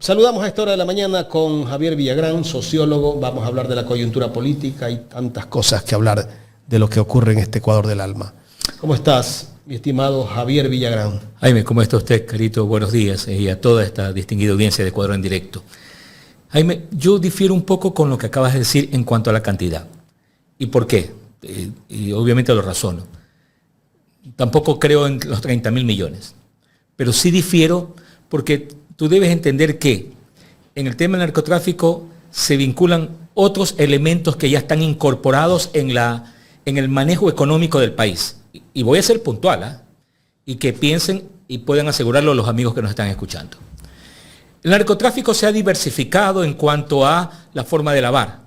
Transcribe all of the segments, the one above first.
Saludamos a esta hora de la mañana con Javier Villagrán, sociólogo. Vamos a hablar de la coyuntura política. Hay tantas cosas que hablar de lo que ocurre en este Ecuador del alma. ¿Cómo estás, mi estimado Javier Villagrán? Jaime, ¿cómo está usted, Carito? Buenos días y a toda esta distinguida audiencia de Ecuador en directo. Jaime, yo difiero un poco con lo que acabas de decir en cuanto a la cantidad. ¿Y por qué? Y obviamente lo razono. Tampoco creo en los 30.000 millones, pero sí difiero porque tú debes entender que en el tema del narcotráfico se vinculan otros elementos que ya están incorporados en el manejo económico del país. Y voy a ser puntual, y que piensen y puedan asegurarlo los amigos que nos están escuchando. El narcotráfico se ha diversificado en cuanto a la forma de lavar.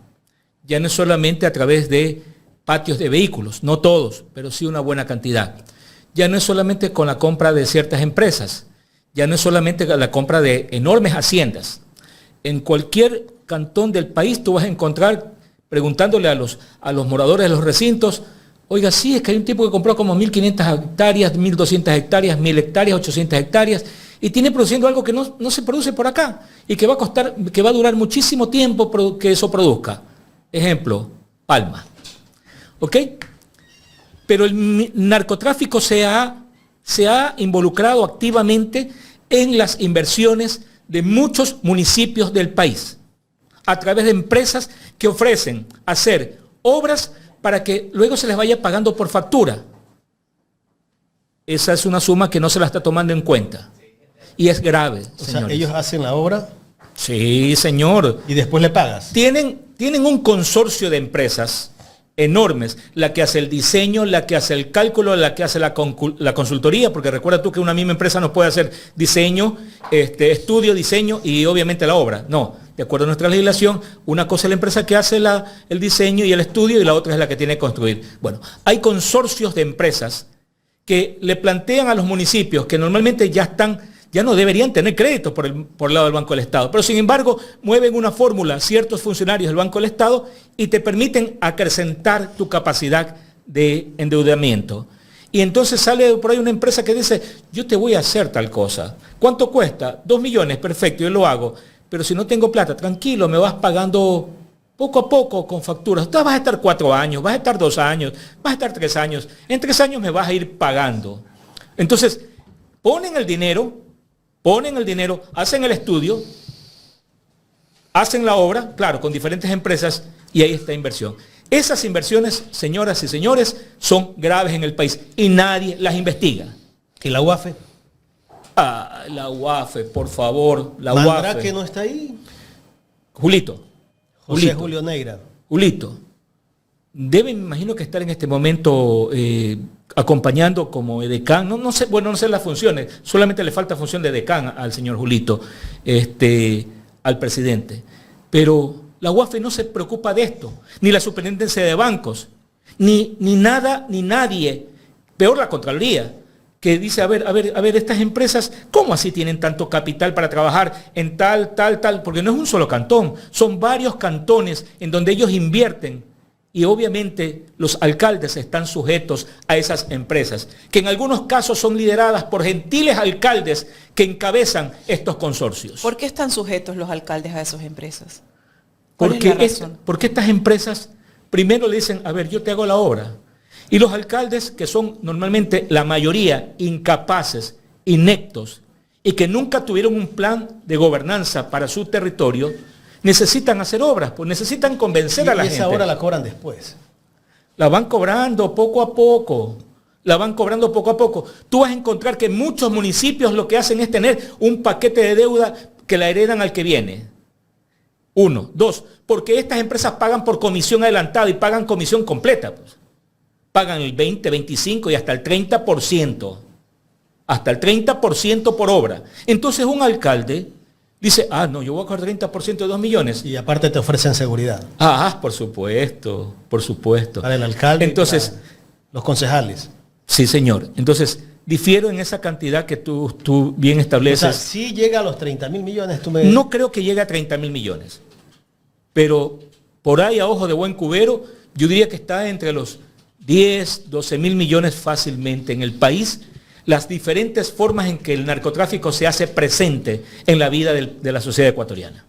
Ya no es solamente a través de patios de vehículos, no todos, pero sí una buena cantidad. Ya no es solamente con la compra de ciertas empresas, ya no es solamente la compra de enormes haciendas. En cualquier cantón del país tú vas a encontrar, preguntándole a los moradores de los recintos, oiga, sí, es que hay un tipo que compró como 1.500 hectáreas, 1.200 hectáreas, 1.000 hectáreas, 800 hectáreas, y tiene produciendo algo que no se produce por acá, y que va a durar muchísimo tiempo que eso produzca. Ejemplo, palma. ¿Ok? Pero el narcotráfico se ha involucrado activamente en las inversiones de muchos municipios del país, a través de empresas que ofrecen hacer obras para que luego se les vaya pagando por factura. Esa es una suma que no se la está tomando en cuenta. Y es grave, o sea, ellos hacen la obra. Sí, señor. Y después le pagas. Tienen un consorcio de empresas enormes, la que hace el diseño, la que hace el cálculo, la que hace la consultoría, porque recuerda tú que una misma empresa no puede hacer diseño, estudio, diseño y obviamente la obra. No, de acuerdo a nuestra legislación, una cosa es la empresa que hace el diseño y el estudio y la otra es la que tiene que construir. Bueno, hay consorcios de empresas que le plantean a los municipios que normalmente ya no deberían tener créditos por el lado del Banco del Estado. Pero sin embargo, mueven una fórmula ciertos funcionarios del Banco del Estado y te permiten acrecentar tu capacidad de endeudamiento. Y entonces sale por ahí una empresa que dice, yo te voy a hacer tal cosa. ¿Cuánto cuesta? 2 millones, perfecto, yo lo hago. Pero si no tengo plata, tranquilo, me vas pagando poco a poco con facturas. Tú vas a estar 4 años, vas a estar 2 años, vas a estar 3 años. En 3 años me vas a ir pagando. Entonces, ponen el dinero, hacen el estudio, hacen la obra, claro, con diferentes empresas, y ahí está inversión. Esas inversiones, señoras y señores, son graves en el país y nadie las investiga. ¿Y la UAFE? Ah, la UAFE, por favor, la UAFE. ¿Mandrake que no está ahí? Julio Neira. Julito. Debe, me imagino que estar en este momento acompañando como edecán, no sé las funciones, solamente le falta función de decán al señor Julito, al presidente. Pero la UAFE no se preocupa de esto, ni la superintendencia de bancos, ni nada, ni nadie, peor la Contraloría, que dice, a ver, estas empresas, ¿cómo así tienen tanto capital para trabajar en tal? Porque no es un solo cantón, son varios cantones en donde ellos invierten. Y obviamente los alcaldes están sujetos a esas empresas, que en algunos casos son lideradas por gentiles alcaldes que encabezan estos consorcios. ¿Por qué están sujetos los alcaldes a esas empresas? Porque estas empresas primero le dicen, a ver, yo te hago la obra. Y los alcaldes, que son normalmente la mayoría incapaces, ineptos, y que nunca tuvieron un plan de gobernanza para su territorio, necesitan hacer obras, pues necesitan convencer a la gente. Y esa hora la cobran después. La van cobrando poco a poco. Tú vas a encontrar que muchos municipios lo que hacen es tener un paquete de deuda que la heredan al que viene. 1, 2, porque estas empresas pagan por comisión adelantada y pagan comisión completa. Pues. Pagan el 20, 25 y hasta el 30%. Hasta el 30% por obra. Entonces un alcalde dice, no, yo voy a coger 30% de 2 millones. Y aparte te ofrecen seguridad. Por supuesto. Para el alcalde. Entonces, para los concejales. Sí, señor. Entonces, difiero en esa cantidad que tú bien estableces. O sea, si llega a los 30.000 millones, No creo que llegue a 30.000 millones. Pero por ahí, a ojo de buen cubero, yo diría que está entre los 10, 12.000 millones fácilmente en el país las diferentes formas en que el narcotráfico se hace presente en la vida de la sociedad ecuatoriana.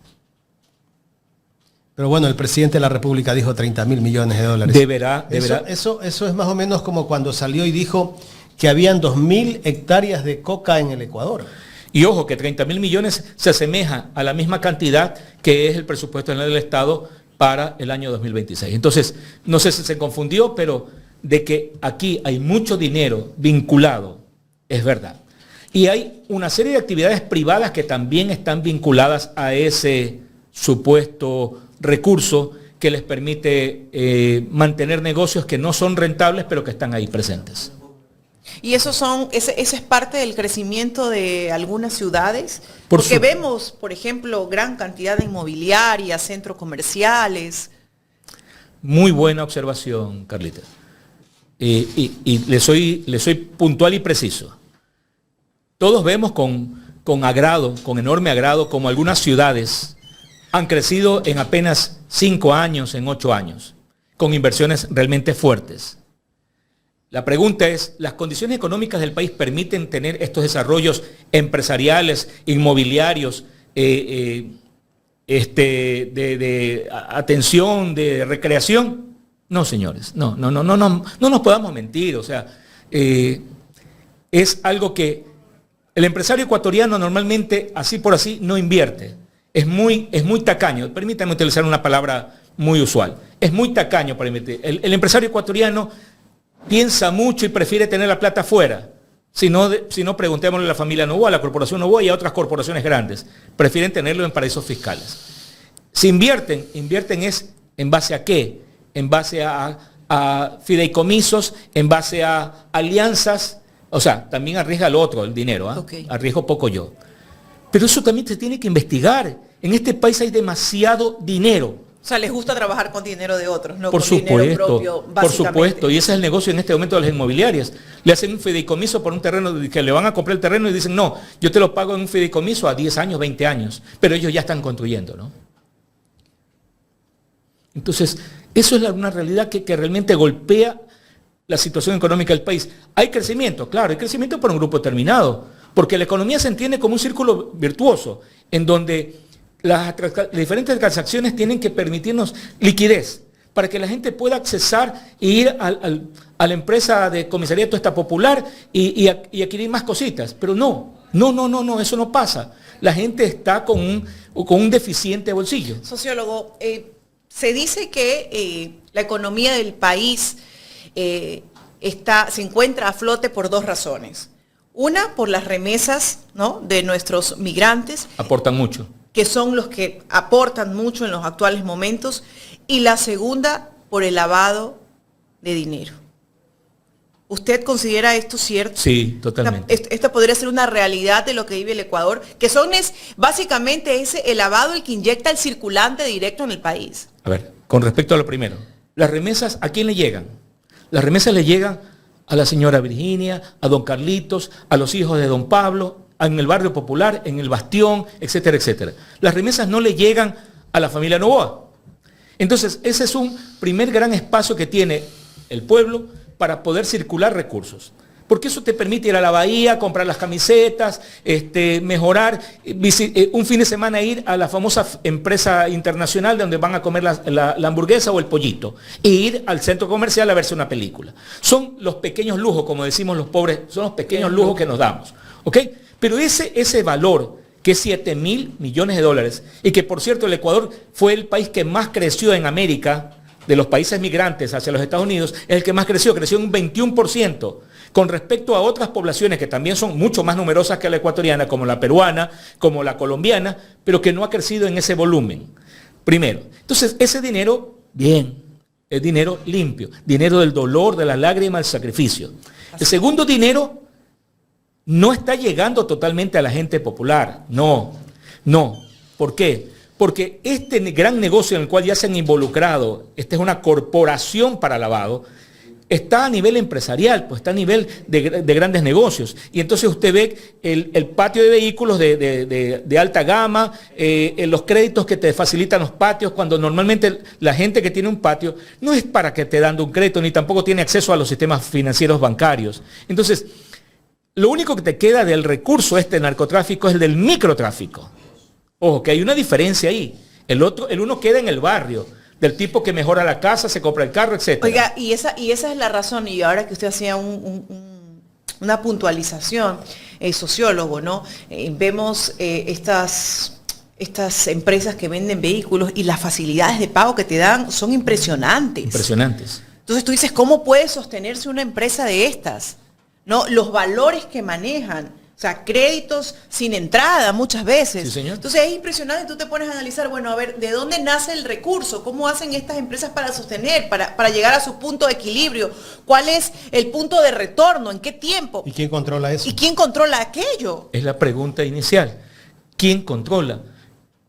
Pero bueno, el presidente de la República dijo 30.000 millones de dólares. Deberá. Eso es más o menos como cuando salió y dijo que habían 2.000 hectáreas de coca en el Ecuador. Y ojo, que 30.000 millones se asemeja a la misma cantidad que es el presupuesto general del Estado para el año 2026. Entonces, no sé si se confundió, pero de que aquí hay mucho dinero vinculado, es verdad. Y hay una serie de actividades privadas que también están vinculadas a ese supuesto recurso que les permite mantener negocios que no son rentables, pero que están ahí presentes. ¿Y ese es parte del crecimiento de algunas ciudades? Porque vemos, por ejemplo, gran cantidad de inmobiliarias, centros comerciales. Muy buena observación, Carlita. Y le soy puntual y preciso. Todos vemos con agrado, con enorme agrado, como algunas ciudades han crecido en apenas 5 años, en 8 años, con inversiones realmente fuertes. La pregunta es, ¿las condiciones económicas del país permiten tener estos desarrollos empresariales, inmobiliarios, de atención, de recreación? No, señores, no nos podamos mentir. O sea, es algo que el empresario ecuatoriano normalmente, así por así, no invierte. Es muy tacaño. Permítanme utilizar una palabra muy usual. Es muy tacaño para invertir. El empresario ecuatoriano piensa mucho y prefiere tener la plata afuera. Si no, preguntémosle a la familia Novoa, a la corporación Novoa y a otras corporaciones grandes. Prefieren tenerlo en paraísos fiscales. Si invierten es en base a qué? En base a fideicomisos, en base a alianzas. O sea, también arriesga el otro, el dinero. Okay. Arriesgo poco yo. Pero eso también se tiene que investigar. En este país hay demasiado dinero. O sea, les gusta trabajar con dinero de otros, no por con supuesto, dinero propio, básicamente. Por supuesto, y ese es el negocio en este momento de las inmobiliarias. Le hacen un fideicomiso por un terreno, que le van a comprar el terreno y dicen, no, yo te lo pago en un fideicomiso a 10 años, 20 años, pero ellos ya están construyendo, ¿no? Entonces, eso es una realidad que realmente golpea la situación económica del país. ¿Hay crecimiento? Claro, hay crecimiento para un grupo determinado, porque la economía se entiende como un círculo virtuoso, en donde las diferentes transacciones tienen que permitirnos liquidez para que la gente pueda accesar e ir a la empresa de comisariato esta popular y adquirir más cositas. Pero no, eso no pasa. La gente está con un deficiente bolsillo. Sociólogo, se dice que la economía del país se encuentra a flote por 2 razones. Una, por las remesas, ¿no?, de nuestros migrantes. Aportan mucho. Que son los que aportan mucho en los actuales momentos, y la segunda, por el lavado de dinero. ¿Usted considera esto cierto? Sí, totalmente. Esto podría ser una realidad de lo que vive el Ecuador, que básicamente el lavado el que inyecta el circulante directo en el país. A ver, con respecto a lo primero, las remesas, ¿a quién le llegan? Las remesas le llegan a la señora Virginia, a don Carlitos, a los hijos de don Pablo, en el barrio popular, en el Bastión, etcétera, etcétera. Las remesas no le llegan a la familia Novoa. Entonces, ese es un primer gran espacio que tiene el pueblo para poder circular recursos. Porque eso te permite ir a la bahía, comprar las camisetas, mejorar, un fin de semana ir a la famosa empresa internacional donde van a comer la hamburguesa o el pollito, e ir al centro comercial a verse una película. Son los pequeños lujos, como decimos los pobres, son los pequeños lujos que nos damos. ¿Ok? Pero ese valor, que es 7.000 millones de dólares, y que por cierto el Ecuador fue el país que más creció en América, de los países migrantes hacia los Estados Unidos, es el que más creció en un 21%, con respecto a otras poblaciones que también son mucho más numerosas que la ecuatoriana, como la peruana, como la colombiana, pero que no ha crecido en ese volumen. Primero. Entonces, ese dinero, bien, es dinero limpio, dinero del dolor, de la lágrima, del sacrificio. El segundo dinero no está llegando totalmente a la gente popular. No. ¿Por qué? Porque este gran negocio en el cual ya se han involucrado, esta es una corporación para lavado, está a nivel empresarial, pues está a nivel de grandes negocios. Y entonces usted ve el patio de vehículos de alta gama, los créditos que te facilitan los patios, cuando normalmente la gente que tiene un patio no es para que te dando un crédito, ni tampoco tiene acceso a los sistemas financieros bancarios. Entonces, lo único que te queda del recurso narcotráfico es el del microtráfico. Ojo, que hay una diferencia ahí. El uno queda en el barrio, del tipo que mejora la casa, se compra el carro, etc. Oiga, y esa es la razón, y ahora que usted hacía una puntualización, sociólogo, ¿no? Vemos estas empresas que venden vehículos y las facilidades de pago que te dan son impresionantes. Impresionantes. Entonces tú dices, ¿cómo puede sostenerse una empresa de estas? ¿No? Los valores que manejan, o sea, créditos sin entrada muchas veces. Sí, señor. Entonces es impresionante, tú te pones a analizar, bueno, a ver, ¿de dónde nace el recurso? ¿Cómo hacen estas empresas para sostener, para llegar a su punto de equilibrio? ¿Cuál es el punto de retorno? ¿En qué tiempo? ¿Y quién controla eso? ¿Y quién controla aquello? Es la pregunta inicial. ¿Quién controla?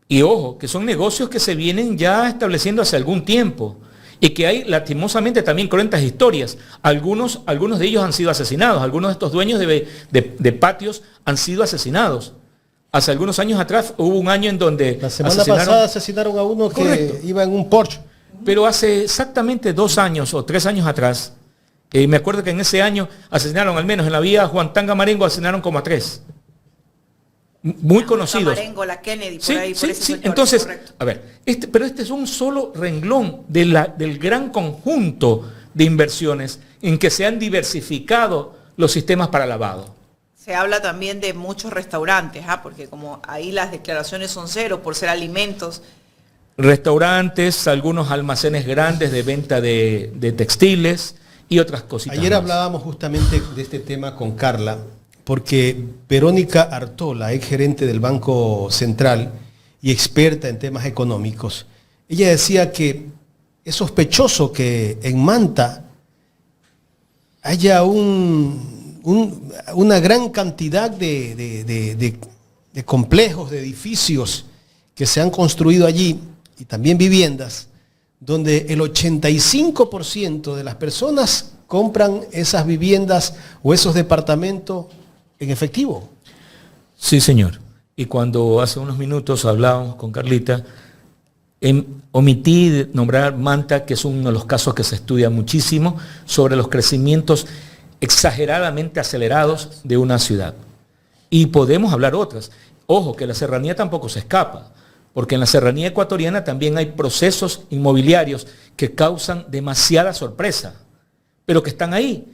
Y ojo, que son negocios que se vienen ya estableciendo hace algún tiempo. Y que hay lastimosamente también cruentas historias. Algunos de ellos han sido asesinados, algunos de estos dueños de patios han sido asesinados. Hace algunos años atrás hubo un año en donde la semana pasada asesinaron a uno que Correcto. iba en un Porsche. Pero hace exactamente 2 años o 3 años atrás, me acuerdo que en ese año asesinaron, al menos en la vía Juan Tanga Marengo, asesinaron como a 3. Muy conocidos. Marengo, la Kennedy, por Sí, ahí, por ese sí. sector, Entonces, correcto. a ver, pero este es un solo renglón del gran conjunto de inversiones en que se han diversificado los sistemas para lavado. Se habla también de muchos restaurantes, porque como ahí las declaraciones son cero por ser alimentos. Restaurantes, algunos almacenes grandes de venta de textiles y otras cositas. Ayer más. hablábamos justamente de este tema con Carla, porque Verónica Artola, ex gerente del Banco Central y experta en temas económicos, ella decía que es sospechoso que en Manta haya una gran cantidad de complejos, de edificios que se han construido allí, y también viviendas, donde el 85% de las personas compran esas viviendas o esos departamentos en efectivo. Sí, señor. Y cuando hace unos minutos hablábamos con Carlita, omití de nombrar Manta, que es uno de los casos que se estudia muchísimo, sobre los crecimientos exageradamente acelerados de una ciudad. Y podemos hablar otras. Ojo, que la serranía tampoco se escapa, porque en la serranía ecuatoriana también hay procesos inmobiliarios que causan demasiada sorpresa, pero que están ahí.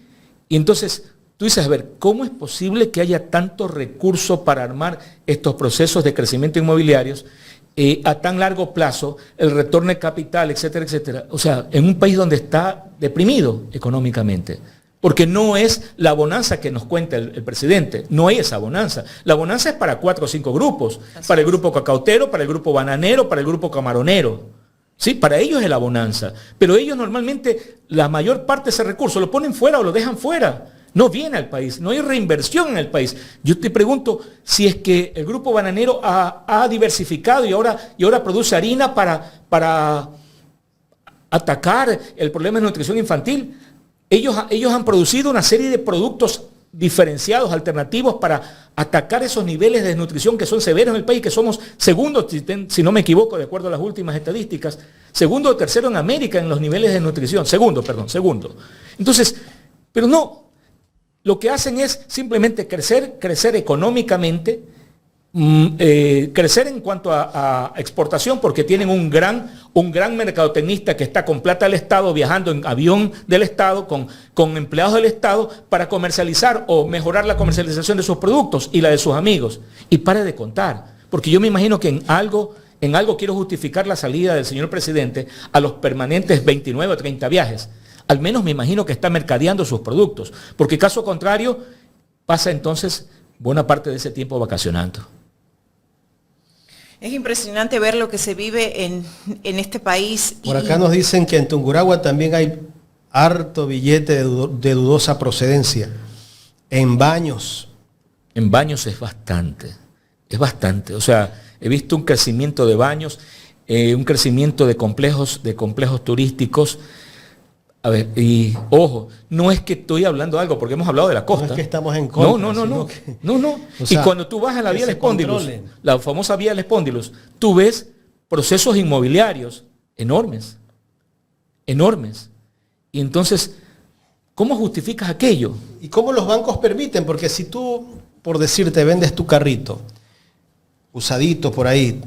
Y entonces tú dices, a ver, ¿cómo es posible que haya tanto recurso para armar estos procesos de crecimiento inmobiliarios a tan largo plazo, el retorno de capital, etcétera, etcétera? O sea, en un país donde está deprimido económicamente, porque no es la bonanza que nos cuenta el presidente, no hay esa bonanza. La bonanza es para 4 o 5 grupos, para el grupo cacautero, para el grupo bananero, para el grupo camaronero. Sí, para ellos es la bonanza, pero ellos normalmente la mayor parte de ese recurso lo ponen fuera o lo dejan fuera. No viene al país, no hay reinversión en el país. Yo te pregunto si es que el grupo bananero ha diversificado y ahora produce harina para atacar el problema de nutrición infantil. Ellos han producido una serie de productos diferenciados, alternativos, para atacar esos niveles de desnutrición que son severos en el país, que somos segundos, si no me equivoco, de acuerdo a las últimas estadísticas, segundo o tercero en América en los niveles de nutrición, segundo. Entonces, pero no, lo que hacen es simplemente crecer económicamente, crecer en cuanto a exportación, porque tienen un gran mercadotecnista que está con plata del Estado, viajando en avión del Estado, con empleados del Estado, para comercializar o mejorar la comercialización de sus productos y la de sus amigos. Y pare de contar, porque yo me imagino que en algo quiero justificar la salida del señor presidente a los permanentes 29 o 30 viajes. Al menos me imagino que está mercadeando sus productos, porque caso contrario, pasa entonces buena parte de ese tiempo vacacionando. Es impresionante ver lo que se vive en este país. Por acá nos dicen que en Tungurahua también hay harto billete de dudosa procedencia. En Baños. En Baños es bastante. O sea, he visto un crecimiento de Baños, un crecimiento de complejos turísticos. A ver, y ojo, no es que estoy hablando de algo, porque hemos hablado de la costa. No es que estamos en contra. No. O sea, y cuando tú vas a la vía del Espóndilus, controlen. la famosa vía del Espóndilus, tú ves procesos inmobiliarios enormes. Y entonces, ¿Cómo justificas aquello? ¿Y cómo los bancos permiten? Porque si tú, por decirte, vendes tu carrito, usadito por ahí,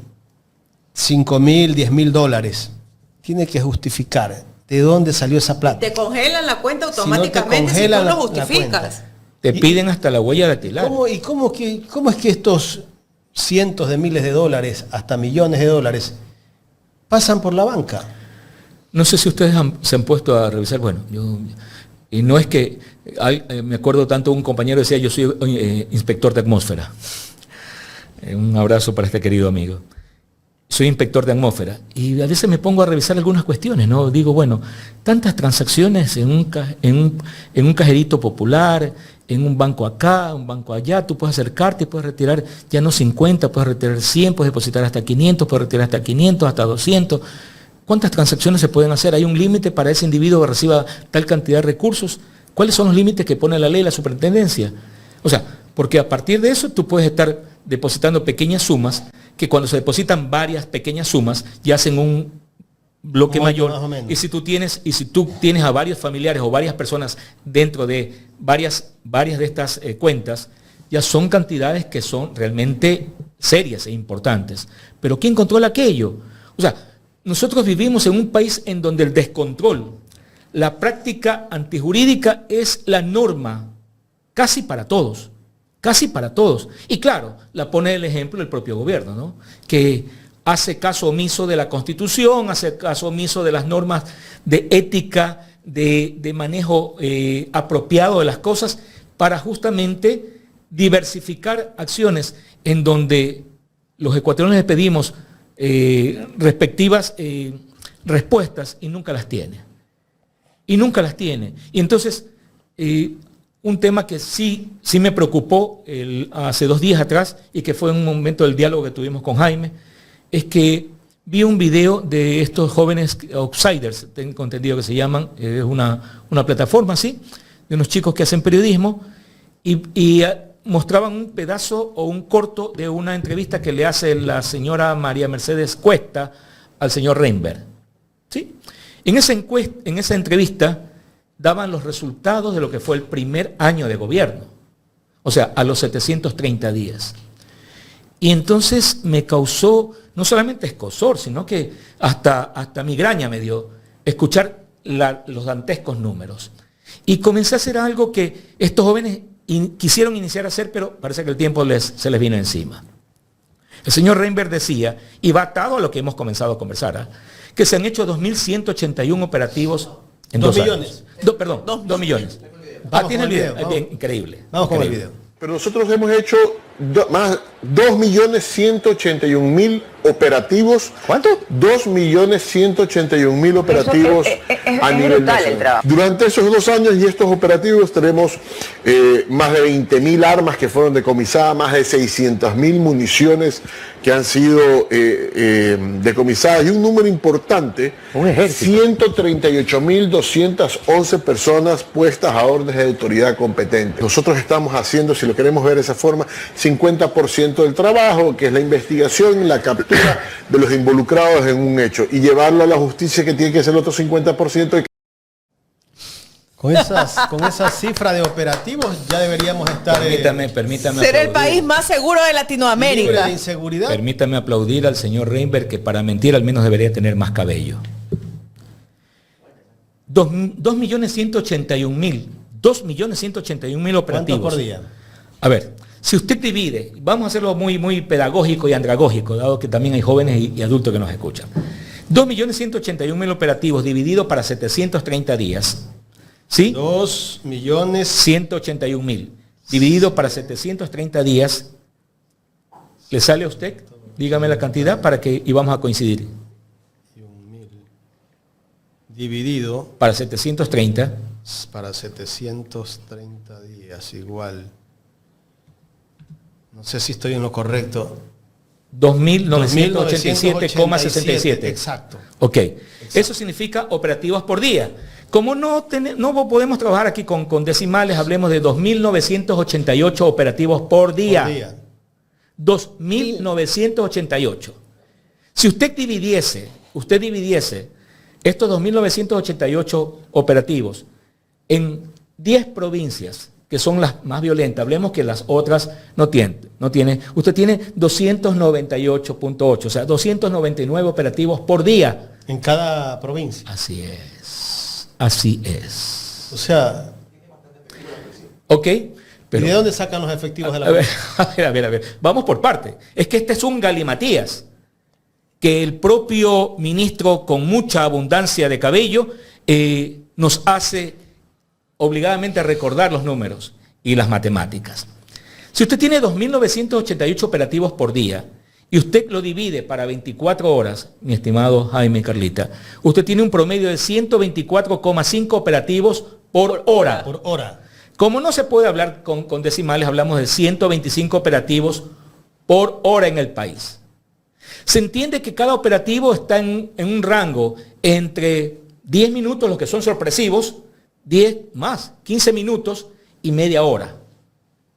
5.000, 10.000 dólares, tiene que justificar de dónde salió esa plata. Te congelan la cuenta Si no te automáticamente si, congelan tú lo la justificas. cuenta. Te piden hasta la huella dactilar. ¿Cómo es que estos cientos de miles de dólares, hasta millones de dólares, pasan por la banca? No sé si ustedes se han puesto a revisar, bueno, y no es que, me acuerdo tanto, un compañero decía, yo soy inspector de atmósfera. Un abrazo para este querido amigo. Soy inspector de atmósfera y a veces me pongo a revisar algunas cuestiones, ¿no? Digo, bueno, tantas transacciones en un cajerito popular, en un banco acá, un banco allá, tú puedes acercarte y puedes retirar ya no 50, puedes retirar 100, puedes depositar hasta 500, puedes retirar hasta 500, hasta 200. ¿Cuántas transacciones se pueden hacer? ¿Hay un límite para ese individuo que reciba tal cantidad de recursos? ¿Cuáles son los límites que pone la ley, la superintendencia? O sea, porque a partir de eso tú puedes estar depositando pequeñas sumas, que cuando se depositan varias pequeñas sumas, ya hacen un bloque mayor. Y si tú tienes a varios familiares o varias personas dentro de varias de estas cuentas, ya son cantidades que son realmente serias e importantes. Pero ¿quién controla aquello? O sea, nosotros vivimos en un país en donde el descontrol, la práctica antijurídica es la norma casi para todos. Casi para todos. Y claro, la pone el ejemplo el propio gobierno, ¿no? Que hace caso omiso de la Constitución, hace caso omiso de las normas de ética, de manejo apropiado de las cosas, para justamente diversificar acciones en donde los ecuatorianos les pedimos respectivas respuestas y nunca las tiene. Y nunca las tiene. Y entonces, un tema que sí me preocupó hace 2 días atrás y que fue en un momento del diálogo que tuvimos con Jaime, es que vi un video de estos jóvenes outsiders, tengo entendido que se llaman, es una plataforma así, de unos chicos que hacen periodismo y mostraban un pedazo o un corto de una entrevista que le hace la señora María Mercedes Cuesta al señor Reinberg. ¿Sí? En esa entrevista daban los resultados de lo que fue el primer año de gobierno, o sea, a los 730 días. Y entonces me causó no solamente escozor, sino que hasta migraña me dio escuchar los dantescos números. Y comencé a hacer algo que estos jóvenes quisieron iniciar a hacer, pero parece que el tiempo se les vino encima. El señor Reinberg decía, y va atado a lo que hemos comenzado a conversar, que se han hecho 2.181 operativos en 2 millones. 2 millones. Tiene el video. Es bien increíble. Vamos con el video. Pero nosotros hemos hecho más 2.181.000 operativos. ¿Cuánto? 2.181.000 operativos a nivel nacional. Durante esos 2 años y estos operativos tenemos más de 20.000 armas que fueron decomisadas, más de 600.000 municiones que han sido decomisadas y un número importante, 138.211 personas puestas a órdenes de autoridad competente. Nosotros estamos haciendo, si lo queremos ver de esa forma, 50% del trabajo, que es la investigación, la captura de los involucrados en un hecho y llevarlo a la justicia, que tiene que ser el otro 50%. Con esa cifra de operativos ya deberíamos estar... Permítame ser el país más seguro de Latinoamérica. Libre de inseguridad. Permítame aplaudir al señor Reinberg, que para mentir al menos debería tener más cabello. 2.181.000 operativos. ¿Cuánto por día? A ver, si usted divide, vamos a hacerlo muy, muy pedagógico y andragógico, dado que también hay jóvenes y adultos que nos escuchan. 2.181.000 operativos dividido para 730 días. ¿Sí? 2.181.000 dividido para 730 días. ¿Le sale a usted? Dígame la cantidad y vamos a coincidir. Dividido para 730. Para 730 días, igual. No sé si estoy en lo correcto. 2.987,67. Exacto. Ok. Exacto. Eso significa operativos por día. Como no podemos trabajar aquí con decimales, hablemos de 2.988 operativos por día. 2.988. Si usted dividiese estos 2.988 operativos en 10 provincias que son las más violentas, hablemos que las otras no tienen. Usted tiene 298.8, o sea, 299 operativos por día. En cada provincia. Así es. O sea... Ok. Pero, ¿y de dónde sacan los efectivos de la a ver. Vamos por parte. Es que este es un galimatías que el propio ministro, con mucha abundancia de cabello, nos hace obligadamente recordar los números y las matemáticas. Si usted tiene 2.988 operativos por día y usted lo divide para 24 horas, mi estimado Jaime y Carlita, usted tiene un promedio de 124,5 operativos por hora. Por hora. Como no se puede hablar con decimales, hablamos de 125 operativos por hora en el país. Se entiende que cada operativo está en un rango entre 10 minutos, los que son sorpresivos, 10 más, 15 minutos y media hora.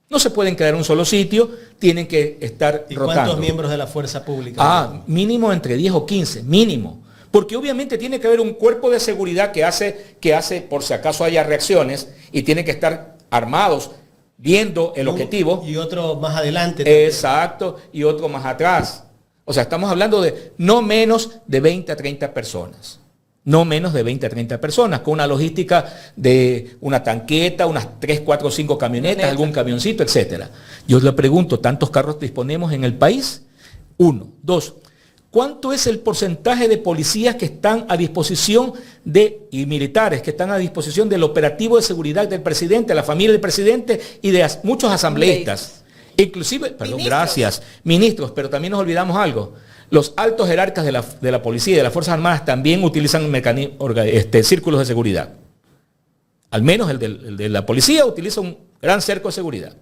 No se pueden quedar en un solo sitio, tienen que estar ¿Y rotando. cuántos miembros de la fuerza pública? Mínimo entre 10 o 15, mínimo. Porque obviamente tiene que haber un cuerpo de seguridad que hace por si acaso haya reacciones y tiene que estar armados viendo el objetivo. Y otro más adelante. También. Exacto, y otro más atrás. O sea, estamos hablando de no menos de 20 a 30 personas. No menos de 20 a 30 personas, con una logística de una tanqueta, unas 3, 4, 5 camionetas, algún camioncito, etc. Yo le pregunto, ¿tantos carros disponemos en el país? 1. 2. ¿Cuánto es el porcentaje de policías que están a disposición y militares que están a disposición del operativo de seguridad del presidente, la familia del presidente y de muchos asambleístas? Inclusive, ministros, pero también nos olvidamos algo. Los altos jerarcas de la policía y de las Fuerzas Armadas también utilizan círculos de seguridad. Al menos el de la policía utiliza un gran cerco de seguridad.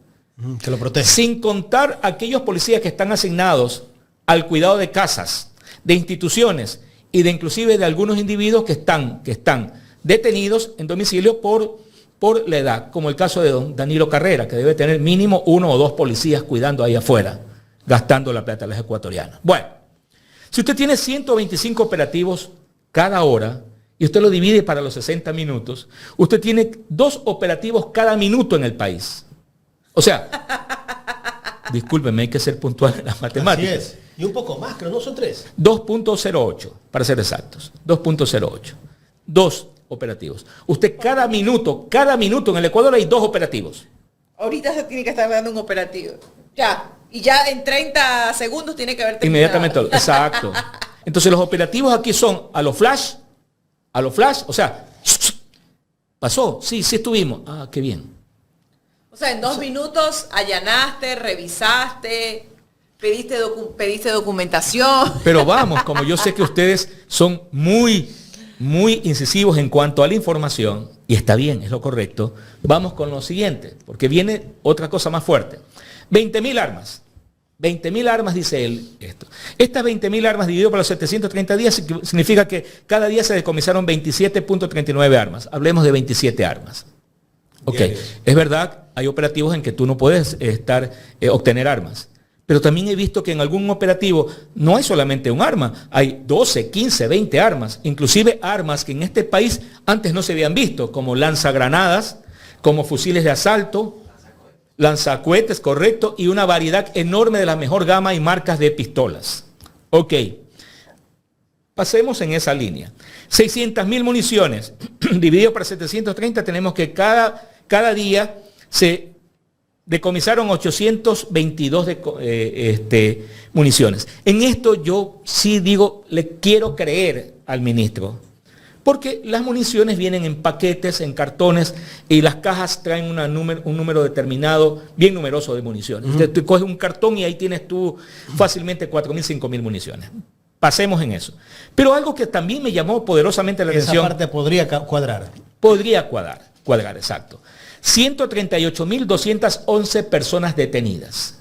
Que lo protege. Sin contar aquellos policías que están asignados al cuidado de casas, de instituciones y de inclusive de algunos individuos que están detenidos en domicilio por la edad, como el caso de don Danilo Carrera, que debe tener mínimo 1 o 2 policías cuidando ahí afuera, gastando la plata de los ecuatorianos. Bueno, si usted tiene 125 operativos cada hora y usted lo divide para los 60 minutos, usted tiene 2 operativos cada minuto en el país. O sea, discúlpeme, hay que ser puntual en las matemáticas. Así es. Y un poco más, pero no son 3. 2.08, para ser exactos. 2.08. 2 operativos. Usted cada minuto en el Ecuador hay 2 operativos. Ahorita se tiene que estar dando un operativo. Ya. Y ya en 30 segundos tiene que haber terminado. Inmediatamente. Exacto. Entonces los operativos aquí son a los flash, o sea, pasó, sí estuvimos. Ah, qué bien. O sea, en 2 minutos allanaste, revisaste, pediste documentación. Pero vamos, como yo sé que ustedes son muy incisivos en cuanto a la información, y está bien, es lo correcto, vamos con lo siguiente, porque viene otra cosa más fuerte. 20.000 armas. 20.000 armas, dice él esto. Estas 20.000 armas dividido por los 730 días significa que cada día se decomisaron 27.39 armas. Hablemos de 27 armas. Ok, es verdad, hay operativos en que tú no puedes obtener armas. Pero también he visto que en algún operativo no hay solamente un arma, hay 12, 15, 20 armas. Inclusive armas que en este país antes no se habían visto, como lanzagranadas, como fusiles de asalto, lanzacohetes, correcto, y una variedad enorme de la mejor gama y marcas de pistolas. Ok, pasemos en esa línea. 600.000 municiones, dividido por 730, tenemos que cada día se decomisaron 822 municiones. En esto yo sí digo, le quiero creer al ministro, porque las municiones vienen en paquetes, en cartones, y las cajas traen un número determinado, bien numeroso de municiones. Usted coge un cartón y ahí tienes tú fácilmente 4.000, 5.000 municiones. Pasemos en eso. Pero algo que también me llamó poderosamente la atención. Esa parte podría cuadrar. Podría cuadrar, exacto. 138.211 personas detenidas.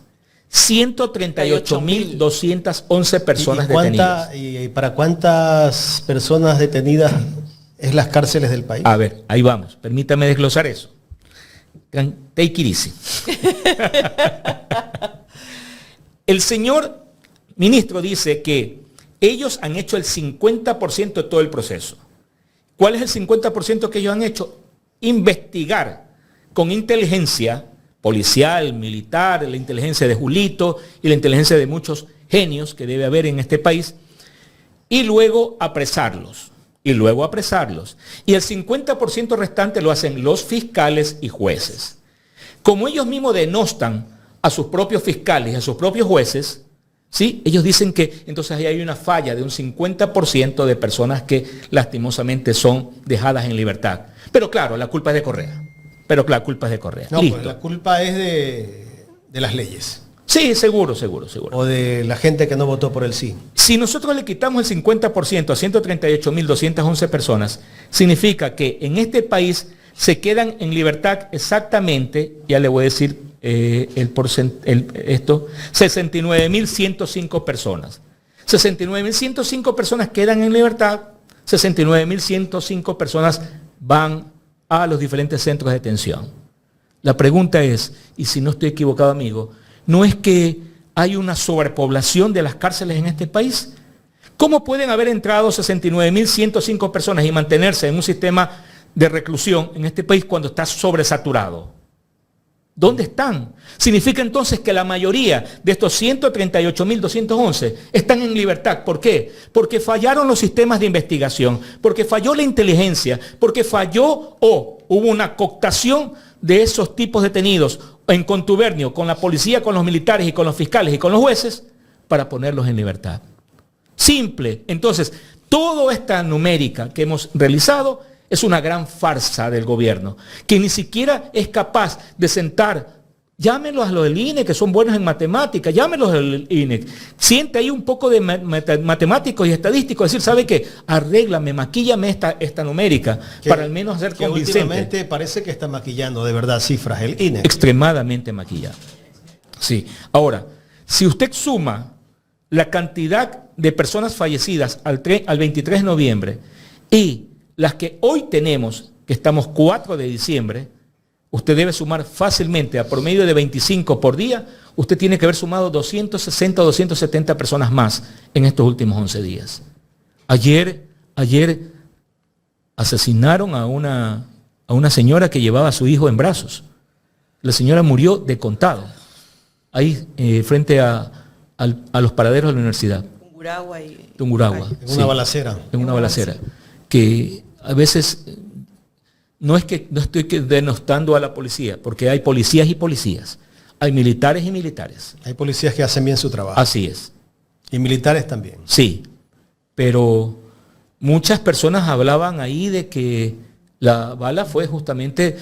138.211 personas detenidas. ¿Y para cuántas personas detenidas es las cárceles del país? A ver, ahí vamos. Permítame desglosar eso. Take it easy. El señor ministro dice que ellos han hecho el 50% de todo el proceso. ¿Cuál es el 50% que ellos han hecho? Investigar con inteligencia policial, militar, la inteligencia de Julito y la inteligencia de muchos genios que debe haber en este país, y luego apresarlos. Y el 50% restante lo hacen los fiscales y jueces. Como ellos mismos denostan a sus propios fiscales y a sus propios jueces, ¿sí? Ellos dicen que entonces ahí hay una falla de un 50% de personas que lastimosamente son dejadas en libertad. Pero claro, la culpa es de Correa. No, Listo. pues la culpa es de las leyes. Sí, seguro. O de la gente que no votó por el sí. Si nosotros le quitamos el 50% a 138.211 personas, significa que en este país se quedan en libertad exactamente, ya le voy a decir 69.105 personas. 69.105 personas quedan en libertad, 69.105 personas van a los diferentes centros de detención. La pregunta es, y si no estoy equivocado, amigo, ¿no es que hay una sobrepoblación de las cárceles en este país? ¿Cómo pueden haber entrado 69.105 personas y mantenerse en un sistema de reclusión en este país cuando está sobresaturado? ¿Dónde están? Significa entonces que la mayoría de estos 138.211 están en libertad. ¿Por qué? Porque fallaron los sistemas de investigación, porque falló la inteligencia, porque falló o hubo una cooptación de esos tipos detenidos en contubernio con la policía, con los militares y con los fiscales y con los jueces para ponerlos en libertad. Simple. Entonces, toda esta numérica que hemos realizado es una gran farsa del gobierno, que ni siquiera es capaz de sentar, llámenlos a los del INE, que son buenos en matemáticas, llámenlos al INE, siente ahí un poco de matemáticos y estadísticos, decir, ¿sabe qué? Arréglame, maquíllame esta numérica, para al menos ser convincente. Últimamente parece que está maquillando de verdad cifras el INE. Extremadamente maquillado. Sí. Ahora, si usted suma la cantidad de personas fallecidas al 23 de noviembre y las que hoy tenemos, que estamos 4 de diciembre, usted debe sumar fácilmente a promedio de 25 por día, usted tiene que haber sumado 260 o 270 personas más en estos últimos 11 días. Ayer asesinaron a una señora que llevaba a su hijo en brazos. La señora murió de contado, ahí frente a los paraderos de la universidad. Tungurahua. En una balacera. En una balacera. Que a veces no estoy denostando a la policía, porque hay policías y policías, hay militares y militares. Hay policías que hacen bien su trabajo. Así es. Y militares también. Sí, pero muchas personas hablaban ahí de que la bala fue justamente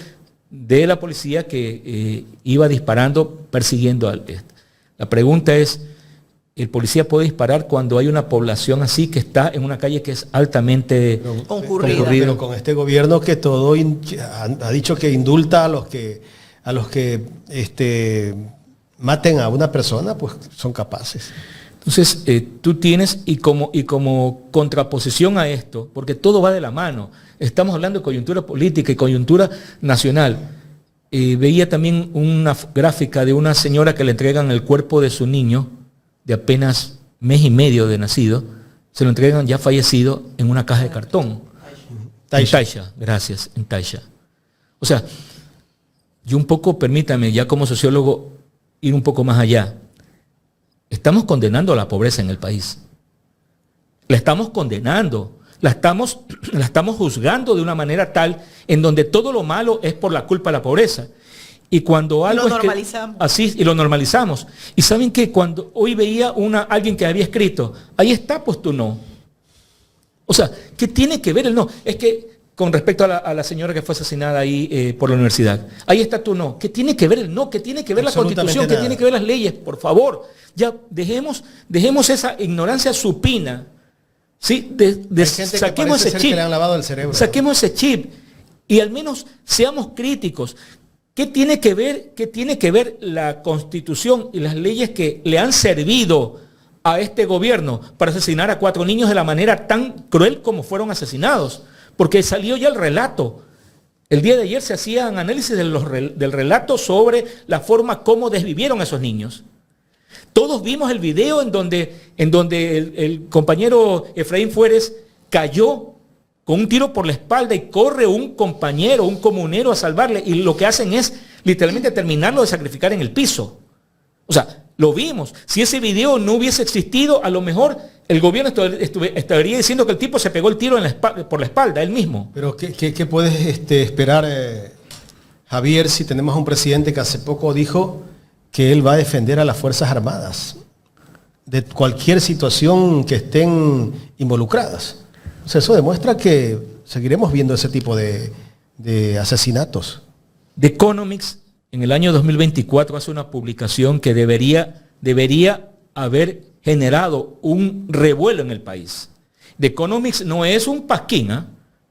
de la policía que iba disparando, persiguiendo al... La pregunta es, ¿el policía puede disparar cuando hay una población así que está en una calle que es altamente concurrida? Pero con este gobierno que todo ha dicho que indulta a los que maten a una persona, pues son capaces. Entonces, tú tienes, y como contraposición a esto, porque todo va de la mano, estamos hablando de coyuntura política y coyuntura nacional. Veía también una gráfica de una señora que le entregan el cuerpo de su niño, de apenas mes y medio de nacido, se lo entregan ya fallecido en una caja de cartón. En Taisha, gracias, en Taisha. O sea, yo un poco, permítame, ya como sociólogo, ir un poco más allá. Estamos condenando a la pobreza en el país. La estamos condenando, la estamos juzgando de una manera tal en donde todo lo malo es por la culpa de la pobreza. Y cuando algo lo normalizamos. Así, y lo normalizamos. Y saben que cuando hoy veía alguien que había escrito, ahí está, pues tú no. O sea, ¿qué tiene que ver el no? Es que con respecto a la señora que fue asesinada ahí por la universidad, ahí está tú no. ¿Qué tiene que ver el no? ¿Qué tiene que ver la Constitución? ¿Qué tiene que ver las leyes? Por favor, ya dejemos esa ignorancia supina. ¿Sí? Saquemos ese chip. Que le han lavado el cerebro. Saquemos ese chip y al menos seamos críticos. ¿Qué tiene que ver la Constitución y las leyes que le han servido a este gobierno para asesinar a 4 niños de la manera tan cruel como fueron asesinados? Porque salió ya el relato. El día de ayer se hacían análisis del relato sobre la forma como desvivieron a esos niños. Todos vimos el video en donde el compañero Efraín Fuérez cayó con un tiro por la espalda y corre un compañero, un comunero a salvarle, y lo que hacen es literalmente terminarlo de sacrificar en el piso. O sea, lo vimos. Si ese video no hubiese existido, a lo mejor el gobierno estaría diciendo que el tipo se pegó el tiro por la espalda, él mismo. Pero ¿qué puedes esperar, Javier, si tenemos un presidente que hace poco dijo que él va a defender a las Fuerzas Armadas de cualquier situación que estén involucradas? O sea, eso demuestra que seguiremos viendo ese tipo de asesinatos. The Economics en el año 2024 hace una publicación que debería haber generado un revuelo en el país. The Economics no es un pasquín, ¿eh?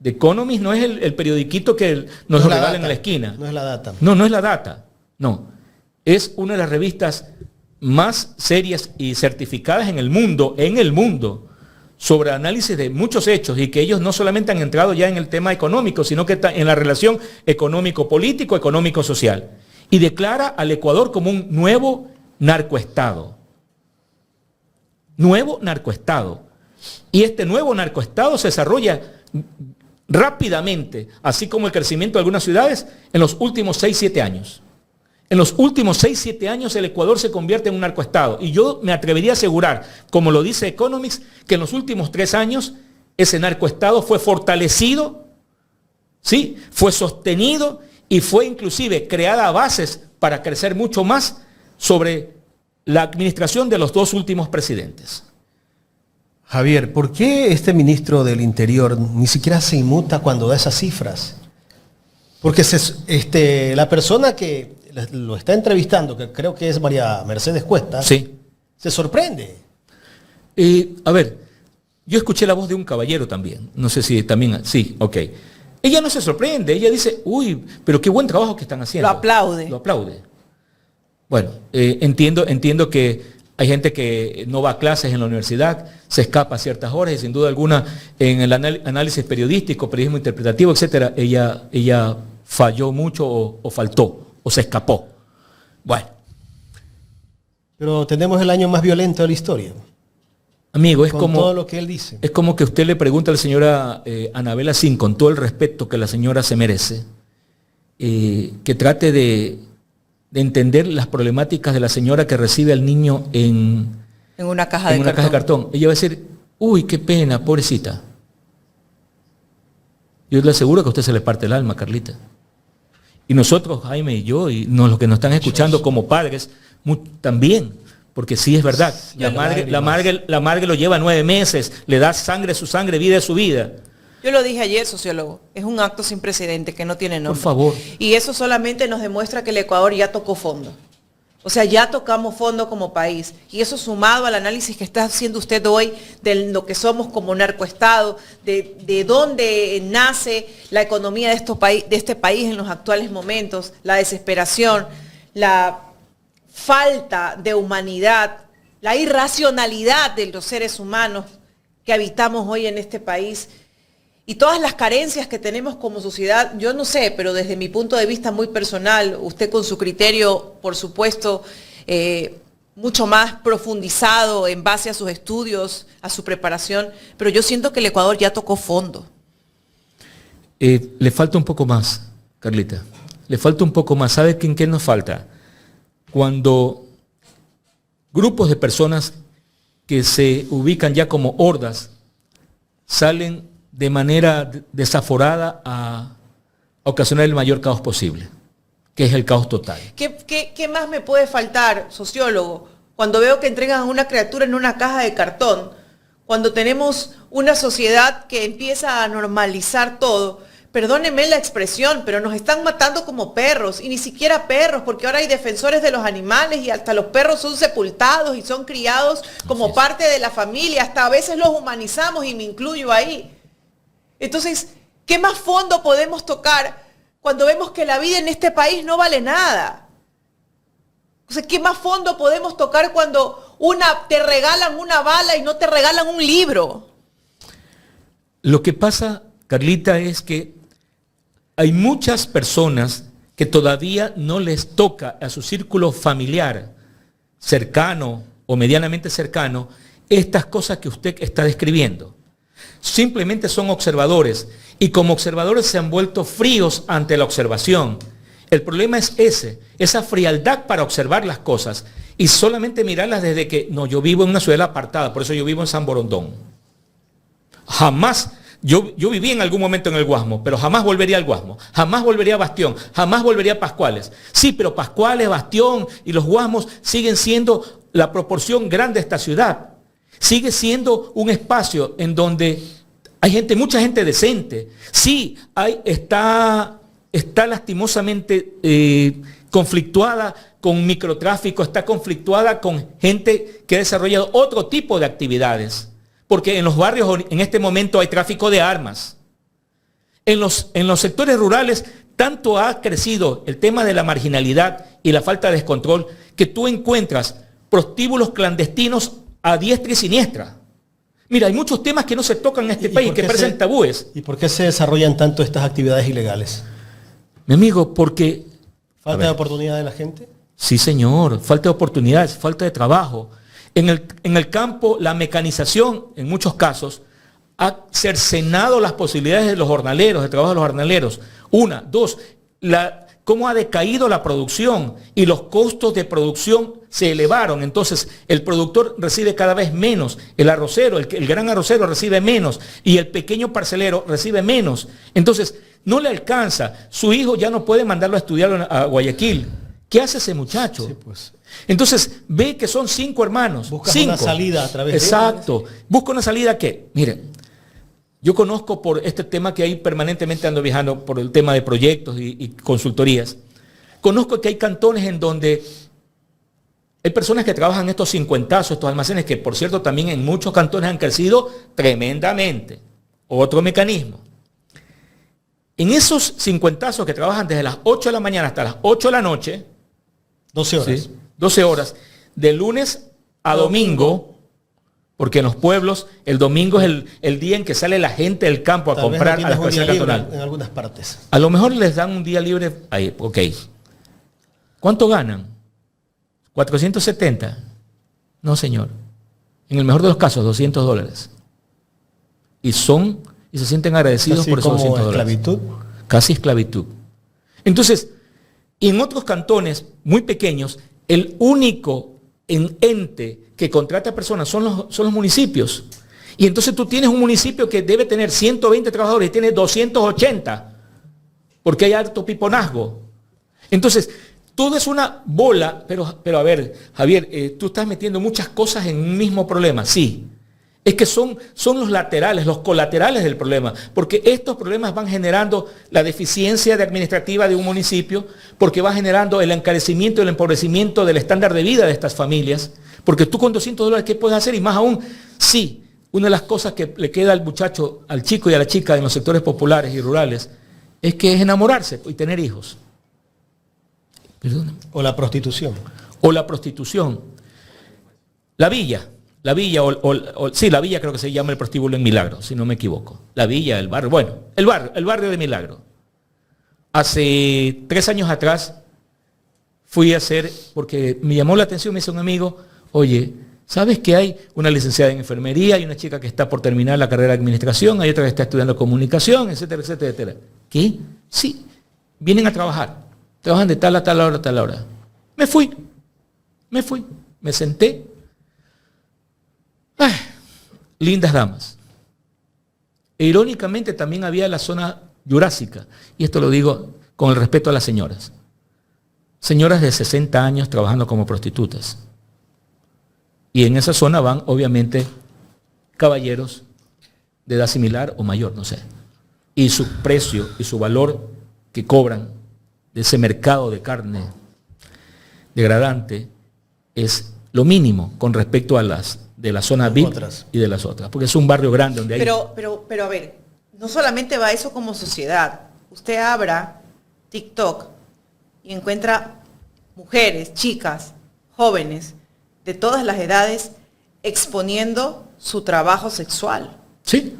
The Economics no es el periodiquito que nos lo regalan en la esquina. No es la data. No es la data. No. Es una de las revistas más serias y certificadas en el mundo, sobre análisis de muchos hechos, y que ellos no solamente han entrado ya en el tema económico, sino que en la relación económico-político, económico-social. Y declara al Ecuador como un nuevo narcoestado. Nuevo narcoestado. Y este nuevo narcoestado se desarrolla rápidamente, así como el crecimiento de algunas ciudades, en los últimos 6-7 años. En los últimos 6-7 años el Ecuador se convierte en un narcoestado. Y yo me atrevería a asegurar, como lo dice Economics, que en los últimos 3 años ese narcoestado fue fortalecido, ¿sí? Fue sostenido y fue inclusive creada bases para crecer mucho más sobre la administración de los 2 últimos presidentes. Javier, ¿por qué este ministro del Interior ni siquiera se inmuta cuando da esas cifras? Porque la persona que lo está entrevistando, que creo que es María Mercedes Cuesta, sí, se sorprende. A ver, yo escuché la voz de un caballero también, no sé si también, sí, ok. Ella no se sorprende, ella dice, uy, pero qué buen trabajo que están haciendo. Lo aplaude. Lo aplaude. Bueno, entiendo que hay gente que no va a clases en la universidad, se escapa a ciertas horas y sin duda alguna en el análisis periodístico, periodismo interpretativo, etcétera, ella falló mucho o faltó o se escapó. Bueno. Pero tenemos el año más violento de la historia. Amigo, es con como todo lo que él dice. Es como que usted le pregunta a la señora Anabela Sin, con todo el respeto que la señora se merece, que trate de entender las problemáticas de la señora que recibe al niño en una caja de cartón. Ella va a decir, uy, qué pena, pobrecita. Yo le aseguro que a usted se le parte el alma, Carlita. Y nosotros, Jaime y yo, y los que nos están escuchando como padres, también, porque sí es verdad, la madre lo lleva 9 meses, le da su sangre, vida es su vida. Yo lo dije ayer, sociólogo, es un acto sin precedente que no tiene nombre. Por favor. Y eso solamente nos demuestra que el Ecuador ya tocó fondo. O sea, ya tocamos fondo como país. Y eso sumado al análisis que está haciendo usted hoy de lo que somos como narcoestado, de dónde nace la economía de este país en los actuales momentos, la desesperación, la falta de humanidad, la irracionalidad de los seres humanos que habitamos hoy en este país y todas las carencias que tenemos como sociedad. Yo no sé, pero desde mi punto de vista muy personal, usted con su criterio, por supuesto, mucho más profundizado en base a sus estudios, a su preparación, pero yo siento que el Ecuador ya tocó fondo. Le falta un poco más, Carlita. Le falta un poco más. ¿Sabe en qué nos falta? Cuando grupos de personas que se ubican ya como hordas salen de manera desaforada a ocasionar el mayor caos posible, que es el caos total. ¿Qué más me puede faltar, sociólogo? Cuando veo que entregan a una criatura en una caja de cartón, cuando tenemos una sociedad que empieza a normalizar todo, perdónenme la expresión, pero nos están matando como perros, y ni siquiera perros, porque ahora hay defensores de los animales y hasta los perros son sepultados y son criados como parte de la familia, hasta a veces los humanizamos y me incluyo ahí. Entonces, ¿qué más fondo podemos tocar cuando vemos que la vida en este país no vale nada? O sea, ¿qué más fondo podemos tocar cuando te regalan una bala y no te regalan un libro? Lo que pasa, Carlita, es que hay muchas personas que todavía no les toca a su círculo familiar, cercano o medianamente cercano, estas cosas que usted está describiendo. Simplemente son observadores y como observadores se han vuelto fríos ante la observación. El problema es esa frialdad para observar las cosas y solamente mirarlas desde que, no, yo vivo en una ciudad apartada, por eso yo vivo en San Borondón. Jamás, yo viví en algún momento en el Guasmo, pero jamás volvería al Guasmo, jamás volvería a Bastión, jamás volvería a Pascuales. Sí, pero Pascuales, Bastión y los Guasmos siguen siendo la proporción grande de esta ciudad. Sigue siendo un espacio en donde hay gente, mucha gente decente. Sí, está lastimosamente conflictuada con microtráfico, está conflictuada con gente que ha desarrollado otro tipo de actividades. Porque en los barrios en este momento hay tráfico de armas. En los sectores rurales tanto ha crecido el tema de la marginalidad y la falta de descontrol que tú encuentras prostíbulos clandestinos a diestra y siniestra. Mira, hay muchos temas que no se tocan en este país, que parecen tabúes. ¿Y por qué se desarrollan tanto estas actividades ilegales? Mi amigo, porque... ¿Falta de oportunidad de la gente? Sí, señor, falta de oportunidades, falta de trabajo. En el campo, la mecanización, en muchos casos, ha cercenado las posibilidades de los jornaleros, de trabajo de los jornaleros. Una, dos, cómo ha decaído la producción y los costos de producción se elevaron. Entonces, el productor recibe cada vez menos, el arrocero, el gran arrocero recibe menos y el pequeño parcelero recibe menos. Entonces, no le alcanza. Su hijo ya no puede mandarlo a estudiar a Guayaquil. ¿Qué hace ese muchacho? Sí, pues. Entonces, ve que son 5 hermanos. Busca 5. una salida a través de... Exacto. Busca una salida que, miren, yo conozco por este tema que ahí permanentemente ando viajando por el tema de proyectos y consultorías. Conozco que hay cantones en donde hay personas que trabajan estos 50, estos almacenes, que por cierto también en muchos cantones han crecido tremendamente. Otro mecanismo. En esos 50 que trabajan desde las 8 de la mañana hasta las 8 de la noche, 12 horas. ¿sí? 12 horas, de lunes a domingo, porque en los pueblos el domingo es el día en que sale la gente del campo a comprar a la estación cantonal. En algunas partes. A lo mejor les dan un día libre ahí, ok. ¿Cuánto ganan? ¿470? No, señor. En el mejor de los casos, $200. Y se sienten agradecidos casi por esos como $200. Esclavitud. Casi esclavitud. Entonces, y en otros cantones muy pequeños, el único ente que contrata personas son los municipios. Y entonces tú tienes un municipio que debe tener 120 trabajadores y tiene 280, porque hay alto piponazgo. Entonces, todo es una bola, pero a ver, Javier, tú estás metiendo muchas cosas en un mismo problema. Sí, es que son los laterales, los colaterales del problema, porque estos problemas van generando la deficiencia administrativa de un municipio, porque va generando el encarecimiento y el empobrecimiento del estándar de vida de estas familias, porque tú con $200, ¿qué puedes hacer? Y más aún, sí, una de las cosas que le queda al muchacho, al chico y a la chica en los sectores populares y rurales, es que es enamorarse y tener hijos. Perdóname. O la prostitución. O la prostitución. La villa, sí, la villa creo que se llama el prostíbulo en Milagro, si no me equivoco. La villa, el barrio, bueno, el barrio de Milagro. Hace 3 años atrás fui a hacer, porque me llamó la atención, me dice un amigo, oye, ¿sabes que hay una licenciada en enfermería, hay una chica que está por terminar la carrera de administración, hay otra que está estudiando comunicación, etcétera, etcétera, etcétera? ¿Qué? Sí, vienen a trabajar, trabajan de tal a tal hora a tal hora. Me fui, me senté. Ay, lindas damas. E irónicamente también había la zona jurásica, y esto lo digo con el respeto a las señoras. Señoras de 60 años trabajando como prostitutas. Y en esa zona van, obviamente, caballeros de edad similar o mayor, no sé. Y su precio y su valor que cobran de ese mercado de carne degradante es lo mínimo con respecto a las de la zona VIP y de las otras, porque es un barrio grande donde hay... Pero a ver, no solamente va eso como sociedad. Usted abra TikTok y encuentra mujeres, chicas, jóvenes, de todas las edades, exponiendo su trabajo sexual. Sí,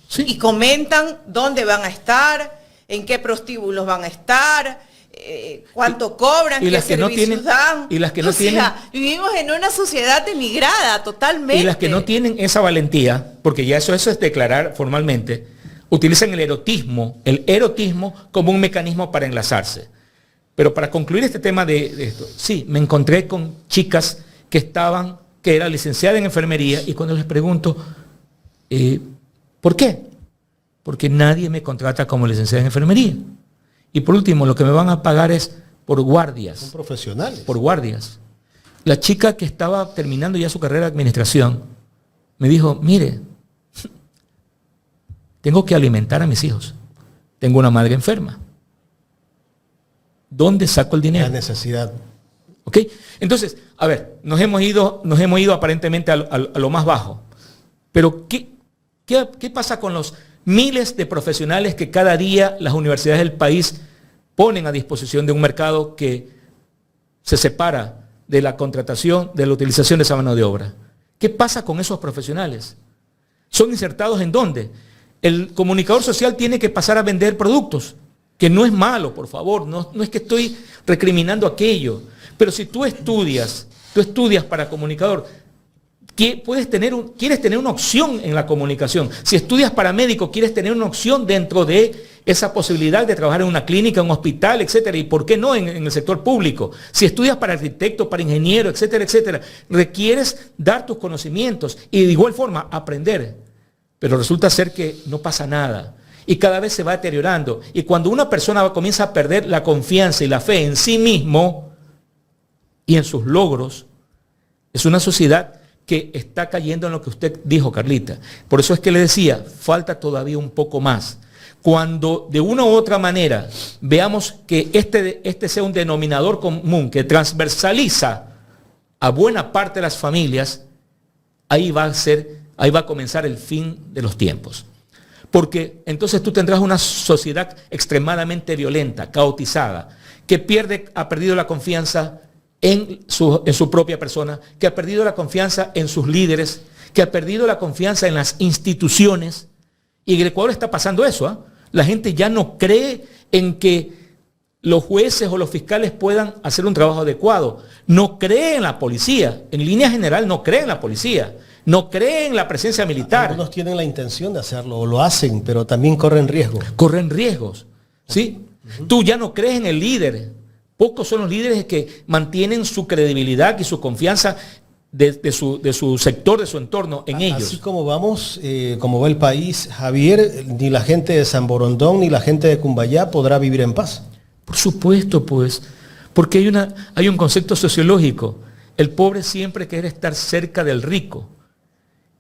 sí. Y comentan dónde van a estar, en qué prostíbulos van a estar, cuánto cobran, y las qué que no servicios tienen, dan. y las que no tienen, vivimos en una sociedad denigrada totalmente. Y las que no tienen esa valentía, porque ya eso es declarar formalmente, utilizan el erotismo como un mecanismo para enlazarse. Pero para concluir este tema de esto, sí, me encontré con chicas que eran licenciadas en enfermería, y cuando les pregunto, ¿por qué? Porque nadie me contrata como licenciada en enfermería. Y por último, lo que me van a pagar es por guardias. Son profesionales. Por guardias. La chica que estaba terminando ya su carrera de administración me dijo, mire, tengo que alimentar a mis hijos. Tengo una madre enferma. ¿Dónde saco el dinero? La necesidad. ¿Ok? Entonces, a ver, nos hemos ido aparentemente a lo más bajo. Pero, ¿qué pasa con los miles de profesionales que cada día las universidades del país ponen a disposición de un mercado que se separa de la contratación, de la utilización de esa mano de obra? ¿Qué pasa con esos profesionales? ¿Son insertados en dónde? El comunicador social tiene que pasar a vender productos, que no es malo, por favor, no es que estoy recriminando aquello, pero si tú estudias para comunicador, quieres tener una opción en la comunicación. Si estudias para médico, quieres tener una opción dentro de esa posibilidad de trabajar en una clínica, en un hospital, etcétera, y por qué no en el sector público. Si estudias para arquitecto, para ingeniero, etcétera, etcétera, requieres dar tus conocimientos y de igual forma aprender. Pero resulta ser que no pasa nada y cada vez se va deteriorando. Y cuando una persona comienza a perder la confianza y la fe en sí mismo y en sus logros, es una sociedad que está cayendo en lo que usted dijo, Carlita. Por eso es que le decía, falta todavía un poco más. Cuando de una u otra manera veamos que este sea un denominador común que transversaliza a buena parte de las familias, ahí va a comenzar el fin de los tiempos. Porque entonces tú tendrás una sociedad extremadamente violenta, caotizada, que ha perdido la confianza en su propia persona, que ha perdido la confianza en sus líderes, que ha perdido la confianza en las instituciones. Y en el Ecuador está pasando eso. La gente ya no cree en que los jueces o los fiscales puedan hacer un trabajo adecuado. No cree en la policía. En línea general no cree en la policía. No cree en la presencia militar. Algunos tienen la intención de hacerlo o lo hacen, pero también corren riesgo. Corren riesgos. ¿Sí? Tú ya no crees en el líder. Pocos son los líderes que mantienen su credibilidad y su confianza de su sector, de su entorno en ellos. Así como vamos, como va el país, Javier, ni la gente de San Borondón ni la gente de Cumbayá podrá vivir en paz. Por supuesto, pues, porque hay un concepto sociológico. El pobre siempre quiere estar cerca del rico.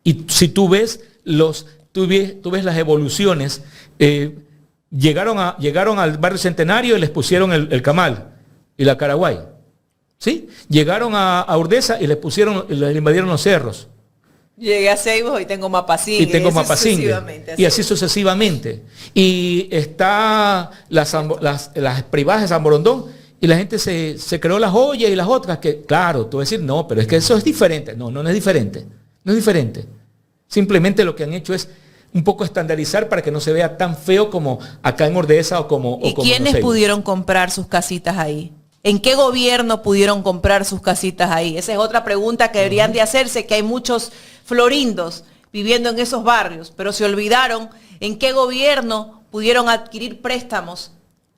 Y si tú ves las evoluciones, llegaron al barrio Centenario y les pusieron el Camal y la Caraguay. ¿Sí? Llegaron a Urdesa y les invadieron los cerros. Llegué a Ceibos y tengo Mapasingue. Y así sucesivamente. Y está las privadas de San Borondón y la gente se creó las joyas y las otras que, claro, tú vas a decir, no, pero es que eso es diferente. No es diferente. No es diferente. Simplemente lo que han hecho es un poco estandarizar para que no se vea tan feo como acá en Urdesa o como... ¿Y quiénes pudieron comprar sus casitas ahí? ¿En qué gobierno pudieron comprar sus casitas ahí? Esa es otra pregunta que deberían de hacerse, que hay muchos florindos viviendo en esos barrios, pero se olvidaron en qué gobierno pudieron adquirir préstamos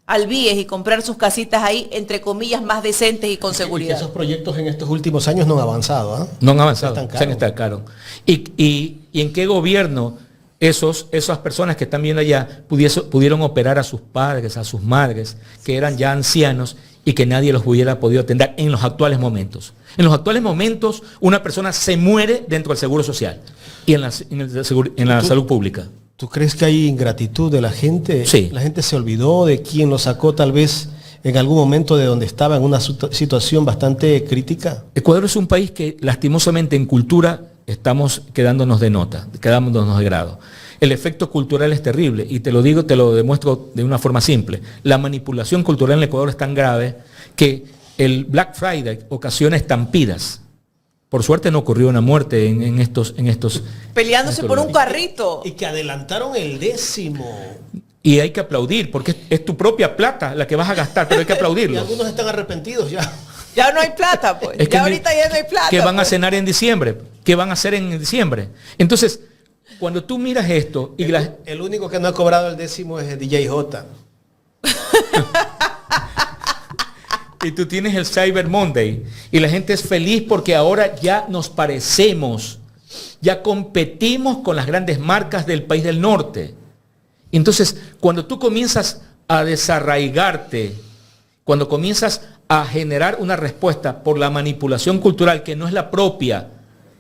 al BIES y comprar sus casitas ahí, entre comillas, más decentes y con seguridad. Esos proyectos en estos últimos años no han avanzado. No han avanzado, se han estancado. ¿Y en qué gobierno esas personas que están viendo allá pudieron operar a sus padres, a sus madres, que eran ya ancianos y que nadie los hubiera podido atender en los actuales momentos? En los actuales momentos, una persona se muere dentro del seguro social y en la salud pública. ¿Tú crees que hay ingratitud de la gente? Sí. La gente se olvidó de quién lo sacó tal vez en algún momento de donde estaba en una situación bastante crítica. Ecuador es un país que lastimosamente en cultura estamos quedándonos de nota, quedándonos de grado. El efecto cultural es terrible y te lo demuestro de una forma simple. La manipulación cultural en el Ecuador es tan grave que el Black Friday ocasiona estampidas. Por suerte no ocurrió una muerte en estos peleándose por un carrito. Y que adelantaron el 10º. Y hay que aplaudir, porque es tu propia plata la que vas a gastar, pero hay que Y aplaudirlo. algunos están arrepentidos ya. Ya no hay plata, pues. Es que Ya ahorita ya no hay plata. ¿Qué van a pues. cenar en diciembre? ¿Qué van a hacer en diciembre? Entonces, cuando tú miras esto y El único que no ha cobrado el décimo es el DJ J. y tú tienes el Cyber Monday y la gente es feliz porque ahora ya nos parecemos, ya competimos con las grandes marcas del país del norte. Entonces, cuando tú comienzas a desarraigarte, cuando comienzas a generar una respuesta por la manipulación cultural que no es la propia,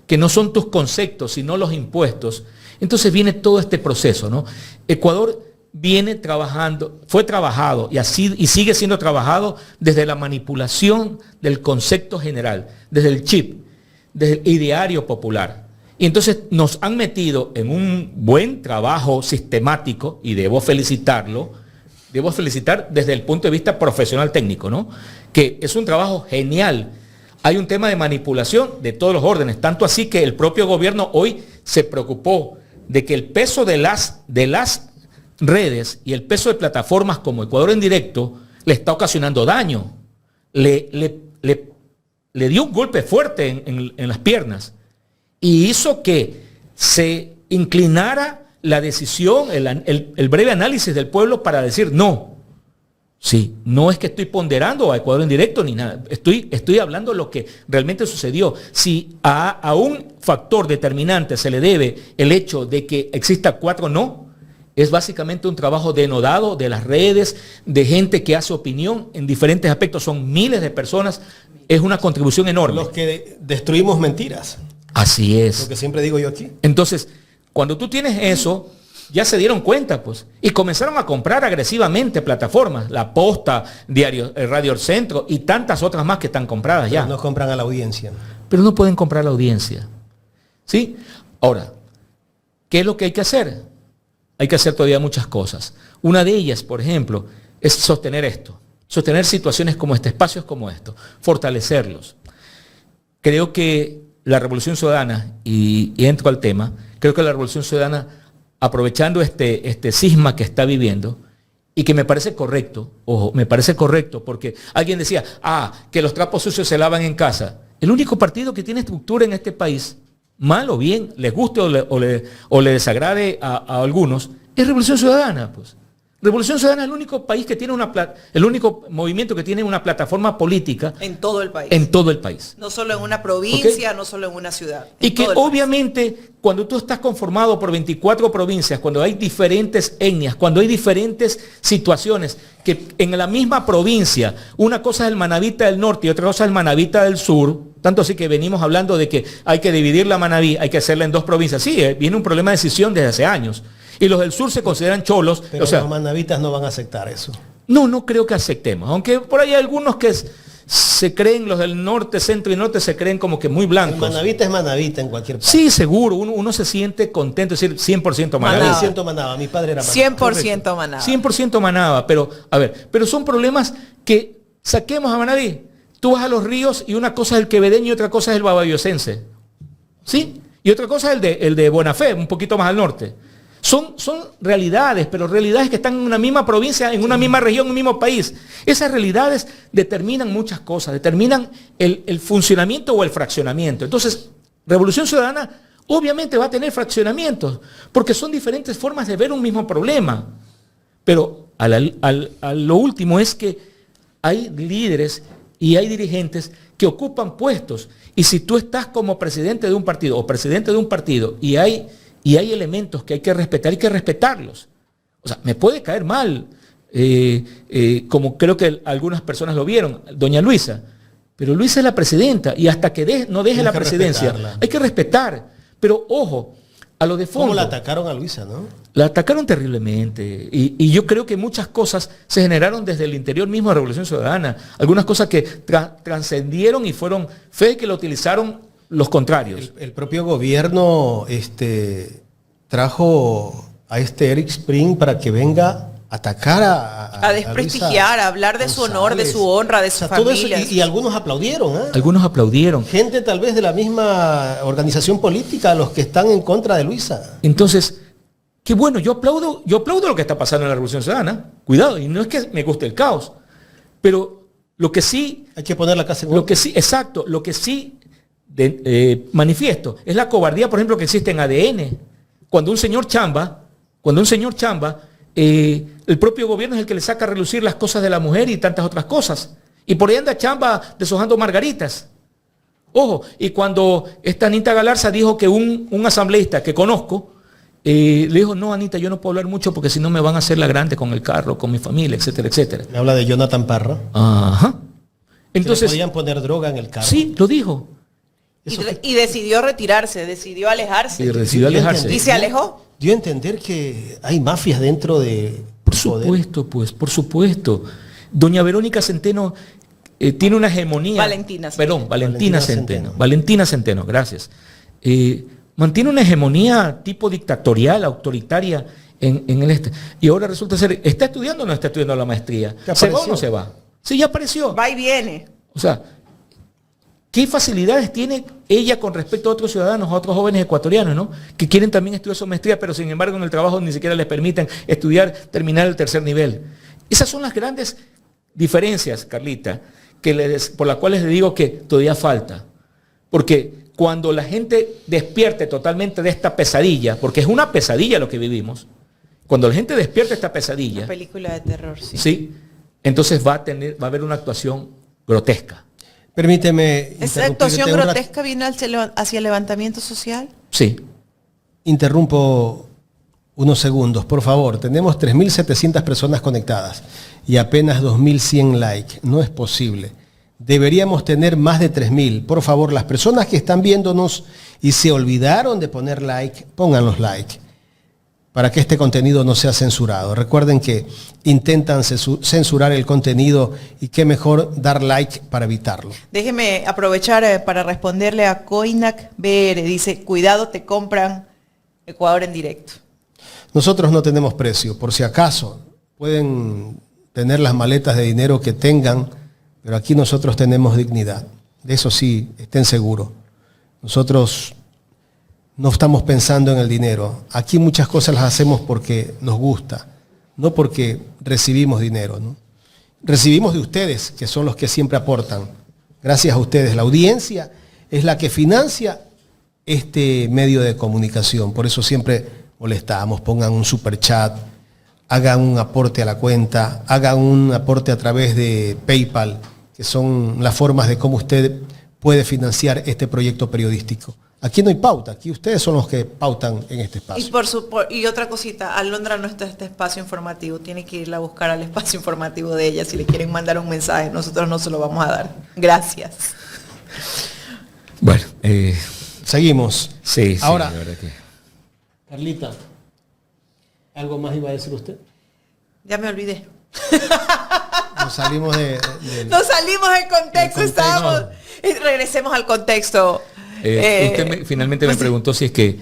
que no son tus conceptos, sino los impuestos, entonces viene todo este proceso, ¿no? Ecuador viene trabajando, fue trabajado y sigue siendo trabajado desde la manipulación del concepto general, desde el chip, desde el ideario popular. Y entonces nos han metido en un buen trabajo sistemático, y debo felicitar desde el punto de vista profesional técnico, ¿no? Que es un trabajo genial. Hay un tema de manipulación de todos los órdenes, tanto así que el propio gobierno hoy se preocupó de que el peso de las redes y el peso de plataformas como Ecuador en Directo le está ocasionando daño. Le dio un golpe fuerte en las piernas y hizo que se inclinara la decisión, el breve análisis del pueblo para decir no. Sí, no es que estoy ponderando a Ecuador en Directo ni nada, estoy hablando de lo que realmente sucedió. Si a un factor determinante se le debe el hecho de que exista 4 no, es básicamente un trabajo denodado de las redes, de gente que hace opinión en diferentes aspectos, son miles de personas, es una contribución enorme. Los que destruimos mentiras. Así es. Lo que siempre digo yo aquí. Entonces, cuando tú tienes eso, ya se dieron cuenta, pues, y comenzaron a comprar agresivamente plataformas, La Posta, Diario, Radio Centro y tantas otras más que están compradas ya. No compran a la audiencia. Pero no pueden comprar la audiencia. ¿Sí? Ahora, ¿qué es lo que hay que hacer? Hay que hacer todavía muchas cosas. Una de ellas, por ejemplo, es sostener esto, sostener situaciones como este, espacios como estos, fortalecerlos. Creo que la Revolución Ciudadana, y entro al tema, creo que la Revolución Ciudadana, aprovechando este cisma que está viviendo, y que me parece correcto, ojo, me parece correcto, porque alguien decía, que los trapos sucios se lavan en casa. El único partido que tiene estructura en este país, mal o bien, les guste o le desagrade a algunos, es Revolución Ciudadana, pues. Revolución Ciudadana es el único país que tiene el único movimiento que tiene una plataforma política en todo el país. En todo el país. No solo en una provincia, ¿Okay? No solo en una ciudad. Y que obviamente cuando tú estás conformado por 24 provincias, cuando hay diferentes etnias, cuando hay diferentes situaciones, que en la misma provincia, una cosa es el manabita del norte y otra cosa es el manabita del sur, tanto así que venimos hablando de que hay que dividir la Manabí, hay que hacerla en 2 provincias. Sí, viene un problema de decisión desde hace años. Y los del sur se consideran cholos. Pero los manabitas no van a aceptar eso. No creo que aceptemos. Aunque por ahí hay algunos que se creen, los del norte, centro y norte, se creen como que muy blancos. El manabita es manabita en cualquier parte. Sí, seguro. Uno se siente contento, es decir, 100% manaba. 100% manaba. Mi padre era manaba. 100% manaba. 100% manaba. Pero, a ver, pero son problemas que saquemos a Manabí. Tú vas a los ríos y una cosa es el quevedeño y otra cosa es el babayocense. ¿Sí? Y otra cosa es el de Bonafé, un poquito más al norte. Son realidades, pero realidades que están en una misma provincia, en una misma región, en un mismo país. Esas realidades determinan muchas cosas, determinan el funcionamiento o el fraccionamiento. Entonces, Revolución Ciudadana obviamente va a tener fraccionamientos, porque son diferentes formas de ver un mismo problema. Pero a lo último es que hay líderes y hay dirigentes que ocupan puestos. Y si tú estás como presidente de un partido o presidente de un partido y hay elementos que hay que respetarlos. O sea, me puede caer mal, como creo que algunas personas lo vieron, doña Luisa. Pero Luisa es la presidenta y hasta que no deje la presidencia, hay que respetar. Pero ojo, a lo de fondo. ¿Cómo la atacaron a Luisa, no? La atacaron terriblemente. Y yo creo que muchas cosas se generaron desde el interior mismo de Revolución Ciudadana. Algunas cosas que trascendieron y fueron fe que lo utilizaron los contrarios. El propio gobierno trajo a Eric Spring para que venga a atacar a desprestigiar, a hablar de su honor, de su honra, de su familia. Todo eso, y algunos aplaudieron. Algunos aplaudieron. Gente tal vez de la misma organización política, los que están en contra de Luisa. Entonces, Que bueno, yo aplaudo lo que está pasando en la Revolución Ciudadana. Cuidado, y no es que me guste el caos, pero lo que sí... Hay que poner la casa en Lo que sí, exacto, lo que sí manifiesto es la cobardía, por ejemplo, que existe en ADN. Cuando un señor chamba, el propio gobierno es el que le saca a relucir las cosas de la mujer y tantas otras cosas. Y por ahí anda chamba deshojando margaritas. Ojo, y cuando esta Anita Galarza dijo que un asambleísta que conozco, le dijo, no, Anita, yo no puedo hablar mucho porque si no me van a hacer la grande con el carro, con mi familia, etcétera, etcétera. Me habla de Jonathan Parra. Ajá. Entonces, podían poner droga en el carro. sí, lo dijo. Y decidió retirarse, decidió alejarse. Y decidió alejarse. Y se alejó. Dio a entender que hay mafias dentro de... Por supuesto, pues, por supuesto. Doña Verónica Centeno tiene una hegemonía. Valentina Centeno. Valentina Centeno, gracias. Mantiene una hegemonía tipo dictatorial, autoritaria en el este. Y ahora resulta ser, ¿está estudiando o no está estudiando la maestría? ¿Se va o no se va? Sí, ya apareció. Va y viene. O sea, ¿qué facilidades tiene ella con respecto a otros ciudadanos, a otros jóvenes ecuatorianos, ¿no? Que quieren también estudiar su maestría, pero sin embargo en el trabajo ni siquiera les permiten estudiar, terminar el tercer nivel? Esas son las grandes diferencias, Carlita, por las cuales le digo que todavía falta. Porque cuando la gente despierte totalmente de esta pesadilla, porque es una pesadilla lo que vivimos, cuando la gente despierte esta pesadilla, Una película de terror, sí. ¿sí? Entonces va a haber una actuación grotesca. Permíteme... ¿Esa actuación grotesca viene hacia el levantamiento social? Sí. Interrumpo unos segundos, por favor. Tenemos 3.700 personas conectadas y apenas 2.100 likes. No es posible. Deberíamos tener más de 3.000. Por favor, las personas que están viéndonos y se olvidaron de poner like, pongan los likes para que este contenido no sea censurado. Recuerden que intentan censurar el contenido y qué mejor dar like para evitarlo. Déjeme aprovechar para responderle a Coinac BR. Dice, cuidado, te compran Ecuador en directo. Nosotros no tenemos precio. Por si acaso, pueden tener las maletas de dinero que tengan, pero aquí nosotros tenemos dignidad. De eso sí, estén seguros. Nosotros no estamos pensando en el dinero. Aquí muchas cosas las hacemos porque nos gusta, no porque recibimos dinero, ¿no? Recibimos de ustedes, que son los que siempre aportan. Gracias a ustedes. La audiencia es la que financia este medio de comunicación. Por eso siempre molestamos. Pongan un superchat, hagan un aporte a la cuenta, hagan un aporte a través de PayPal, que son las formas de cómo usted puede financiar este proyecto periodístico. Aquí no hay pauta, aquí ustedes son los que pautan en este espacio. Y otra cosita, Alondra no está en este espacio informativo, tiene que irla a buscar al espacio informativo de ella si le quieren mandar un mensaje, nosotros no se lo vamos a dar. Gracias. Bueno, seguimos. Sí, ahora, la verdad que... Carlita, ¿algo más iba a decir usted? Ya me olvidé. Nos salimos Nos salimos del contexto, estábamos. Regresemos al contexto. Usted finalmente me preguntó si es que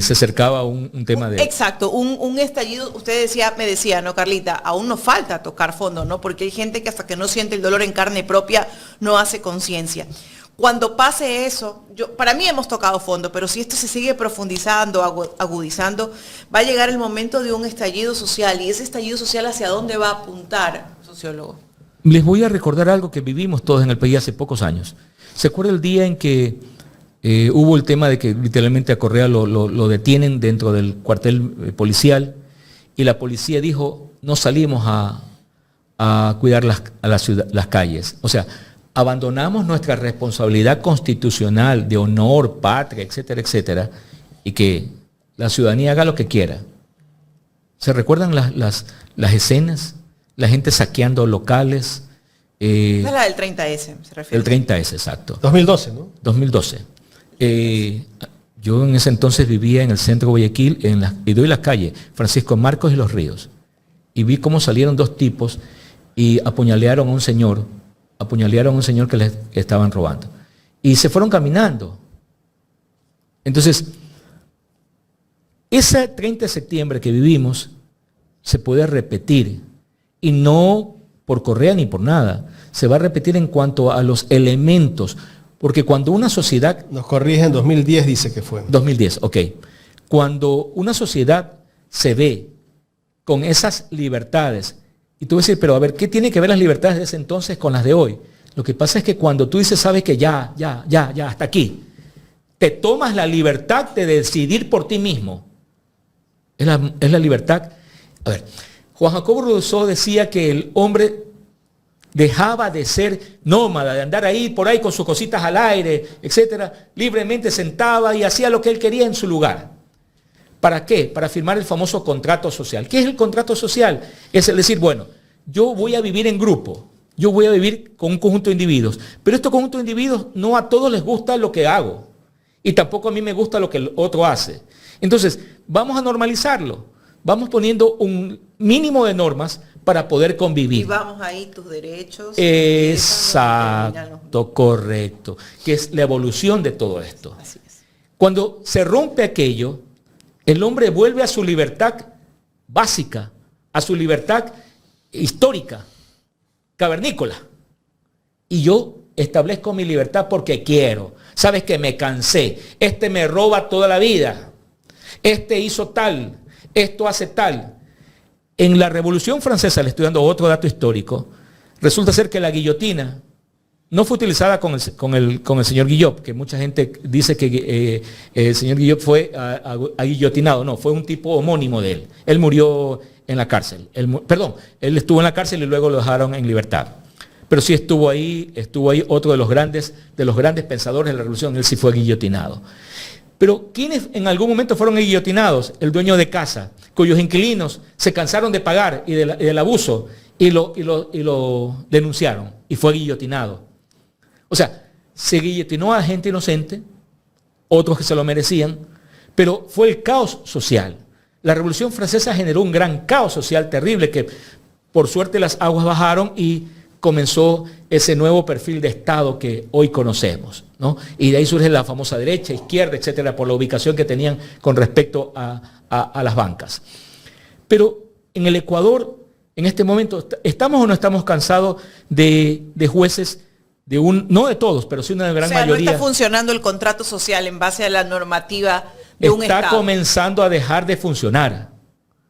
se acercaba un tema de... Exacto, un estallido, usted me decía, ¿no, Carlita? Aún nos falta tocar fondo, ¿no? Porque hay gente que hasta que no siente el dolor en carne propia no hace conciencia. Cuando pase eso, para mí hemos tocado fondo, pero si esto se sigue profundizando, agudizando, va a llegar el momento de un estallido social. ¿Y ese estallido social hacia dónde va a apuntar, sociólogo? Les voy a recordar algo que vivimos todos en el país hace pocos años. ¿Se acuerda el día en que hubo el tema de que literalmente a Correa lo detienen dentro del cuartel policial y la policía dijo, no salimos a cuidar las calles? O sea, abandonamos nuestra responsabilidad constitucional de honor, patria, etcétera, etcétera, y que la ciudadanía haga lo que quiera. ¿Se recuerdan las escenas? La gente saqueando locales. Es la del 30S, se refiere. El 30S, exacto. 2012, ¿no? 2012. Yo en ese entonces vivía en el centro de Guayaquil, y doy las calles, Francisco Marcos y Los Ríos. Y vi cómo salieron dos tipos y apuñalearon a un señor que les estaban robando. Y se fueron caminando. Entonces, ese 30 de septiembre que vivimos se puede repetir. Y no por Correa ni por nada. Se va a repetir en cuanto a los elementos. Porque cuando una sociedad... Nos corrigen, 2010 dice que fue. 2010, ok. Cuando una sociedad se ve con esas libertades, y tú vas a decir, pero a ver, ¿qué tiene que ver las libertades de ese entonces con las de hoy? Lo que pasa es que cuando tú dices, sabes que ya, hasta aquí, te tomas la libertad de decidir por ti mismo. Es la libertad. A ver, Juan Jacobo Rousseau decía que el hombre dejaba de ser nómada, de andar ahí por ahí con sus cositas al aire, etcétera, libremente sentaba y hacía lo que él quería en su lugar. ¿Para qué? Para firmar el famoso contrato social. ¿Qué es el contrato social? Es el decir, bueno, yo voy a vivir en grupo, yo voy a vivir con un conjunto de individuos, pero estos conjuntos de individuos no a todos les gusta lo que hago y tampoco a mí me gusta lo que el otro hace. Entonces, vamos a normalizarlo, vamos poniendo un mínimo de normas para poder convivir. Y vamos ahí, tus derechos. Exacto, correcto, que es la evolución de todo esto. Así es. Cuando se rompe aquello, el hombre vuelve a su libertad básica, a su libertad histórica, cavernícola. Y yo establezco mi libertad porque quiero. Sabes que me cansé. Este me roba toda la vida. Este hizo tal. Esto hace tal. En la Revolución Francesa, le estoy dando otro dato histórico, resulta ser que la guillotina no fue utilizada con el señor Guillot, que mucha gente dice que el señor Guillot fue guillotinado. No, fue un tipo homónimo de él. Él murió en la cárcel. Él estuvo en la cárcel y luego lo dejaron en libertad. Pero sí estuvo ahí otro de los grandes pensadores de la revolución. Él sí fue guillotinado. Pero ¿quiénes en algún momento fueron guillotinados? El dueño de casa, cuyos inquilinos se cansaron de pagar y del abuso y lo denunciaron y fue guillotinado. O sea, se guillotinó a gente inocente, otros que se lo merecían, pero fue el caos social. La Revolución Francesa generó un gran caos social terrible que por suerte las aguas bajaron y comenzó ese nuevo perfil de Estado que hoy conocemos, ¿no? Y de ahí surge la famosa derecha, izquierda, etcétera, por la ubicación que tenían con respecto a las bancas. Pero en el Ecuador, en este momento, ¿estamos o no estamos cansados de jueces? No de todos, pero sí una gran mayoría. No está funcionando el contrato social en base a la normativa de un Estado. Está comenzando a dejar de funcionar.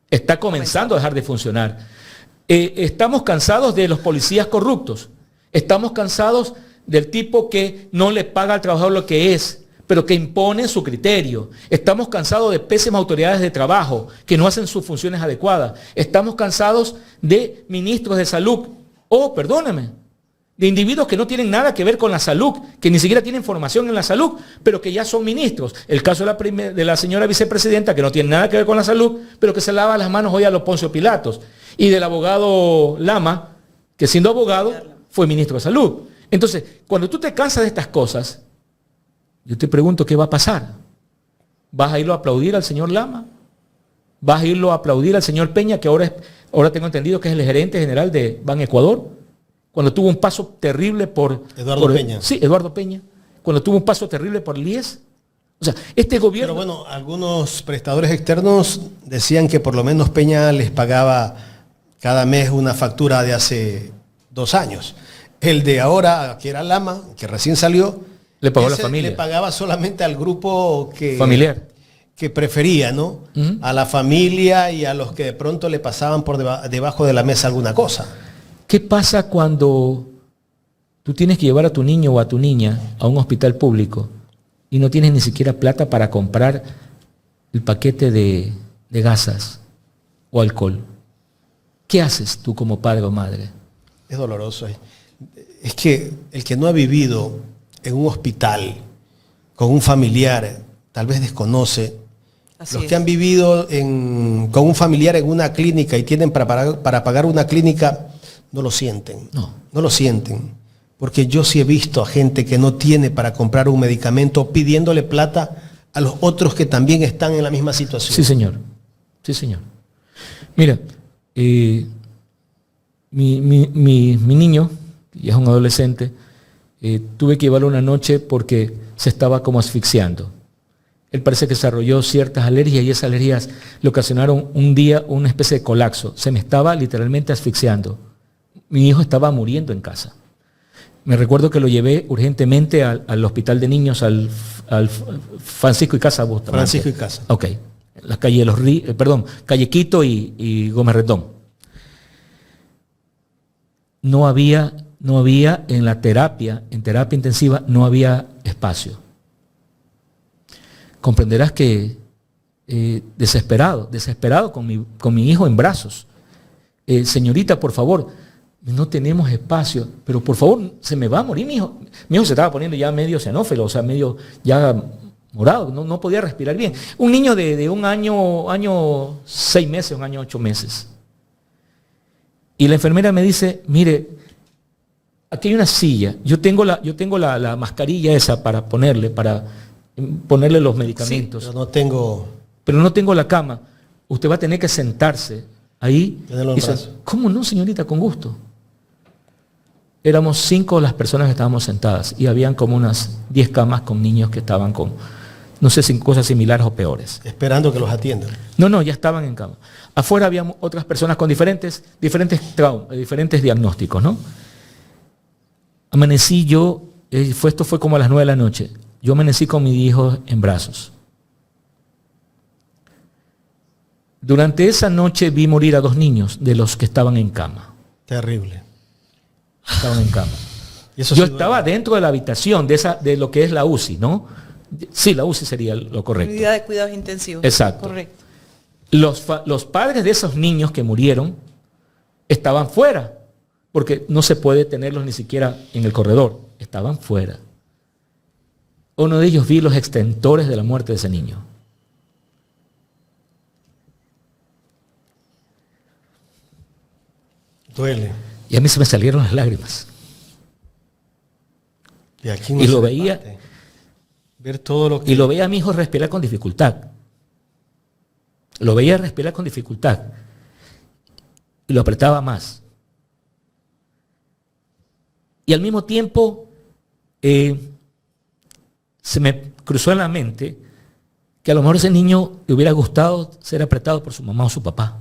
Está comenzando a dejar de funcionar. Estamos cansados de los policías corruptos. Estamos cansados del tipo que no le paga al trabajador lo que es, pero que impone su criterio. Estamos cansados de pésimas autoridades de trabajo que no hacen sus funciones adecuadas. Estamos cansados de ministros de salud. De individuos que no tienen nada que ver con la salud, que ni siquiera tienen formación en la salud, pero que ya son ministros. El caso de la señora vicepresidenta, que no tiene nada que ver con la salud, pero que se lava las manos hoy a los Poncio Pilatos. Y del abogado Lama, que siendo abogado fue ministro de salud. Entonces, cuando tú te cansas de estas cosas, yo te pregunto, ¿qué va a pasar? ¿Vas a irlo a aplaudir al señor Lama? ¿Vas a irlo a aplaudir al señor Peña, que ahora tengo entendido que es el gerente general de Ban Ecuador? Cuando tuvo un paso terrible por Peña. Sí, Eduardo Peña. Cuando tuvo un paso terrible por el IES. O sea, este gobierno... Pero bueno, algunos prestadores externos decían que por lo menos Peña les pagaba cada mes una factura de hace 2 años. El de ahora, que era Lama, que recién salió, le pagó a la familia. Le pagaba solamente al grupo familiar que prefería, ¿no? Uh-huh. A la familia y a los que de pronto le pasaban por debajo de la mesa alguna cosa. ¿Qué pasa cuando tú tienes que llevar a tu niño o a tu niña a un hospital público y no tienes ni siquiera plata para comprar el paquete de gasas o alcohol? ¿Qué haces tú como padre o madre? Es doloroso. Es que el que no ha vivido en un hospital con un familiar tal vez desconoce. Los que han vivido con un familiar en una clínica y tienen para pagar una clínica, no lo sienten. No lo sienten. Porque yo sí he visto a gente que no tiene para comprar un medicamento pidiéndole plata a los otros que también están en la misma situación. Sí, señor. Sí, señor. Mira, mi niño, ya es un adolescente, tuve que llevarlo una noche porque se estaba como asfixiando. Él parece que desarrolló ciertas alergias y esas alergias le ocasionaron un día una especie de colapso. Se me estaba literalmente asfixiando. Mi hijo estaba muriendo en casa. Me recuerdo que lo llevé urgentemente al hospital de niños, al Francisco y Casa. Francisco y Casa. Ok. la calle de los Ríos, calle Quito y Gómez Retón. No había en la terapia, en terapia intensiva, no había espacio. Comprenderás que desesperado con mi hijo en brazos. Señorita, por favor, no tenemos espacio, pero por favor, se me va a morir mi hijo. Mi hijo se estaba poniendo ya medio xenófilo, o sea, medio ya morado, no podía respirar bien. Un niño de un año 6 meses, un año 8 meses. Y la enfermera me dice, mire, aquí hay una silla, yo tengo la mascarilla esa para ponerle los medicamentos. Sí, pero no tengo la cama. Usted va a tener que sentarse ahí. Tenerlo en brazos. ¿Cómo no, señorita? Con gusto. Éramos 5 las personas que estábamos sentadas y habían como unas 10 camas con niños que estaban con, no sé si cosas similares o peores. Esperando que los atiendan. No, ya estaban en cama. Afuera había otras personas con diferentes diagnósticos, ¿no? Amanecí yo, esto fue como a las 9 de la noche. Yo amanecí con mi hijo en brazos. Durante esa noche vi morir a 2 niños de los que estaban en cama. Terrible. Estaban en cama. Eso yo sí estaba dentro de la habitación de lo que es la UCI, ¿no? Sí, la UCI sería lo correcto. Unidad de cuidados intensivos. Exacto. Correcto. Los padres de esos niños que murieron estaban fuera, porque no se puede tenerlos ni siquiera en el corredor. Estaban fuera. Uno de ellos vi los extentores de la muerte de ese niño. Duele. Y a mí se me salieron las lágrimas. De aquí Y lo veía. Ver todo lo que... Y lo veía a mi hijo respirar con dificultad. Lo veía respirar con dificultad. Y lo apretaba más. Y al mismo tiempo se me cruzó en la mente que a lo mejor ese niño le hubiera gustado ser apretado por su mamá o su papá.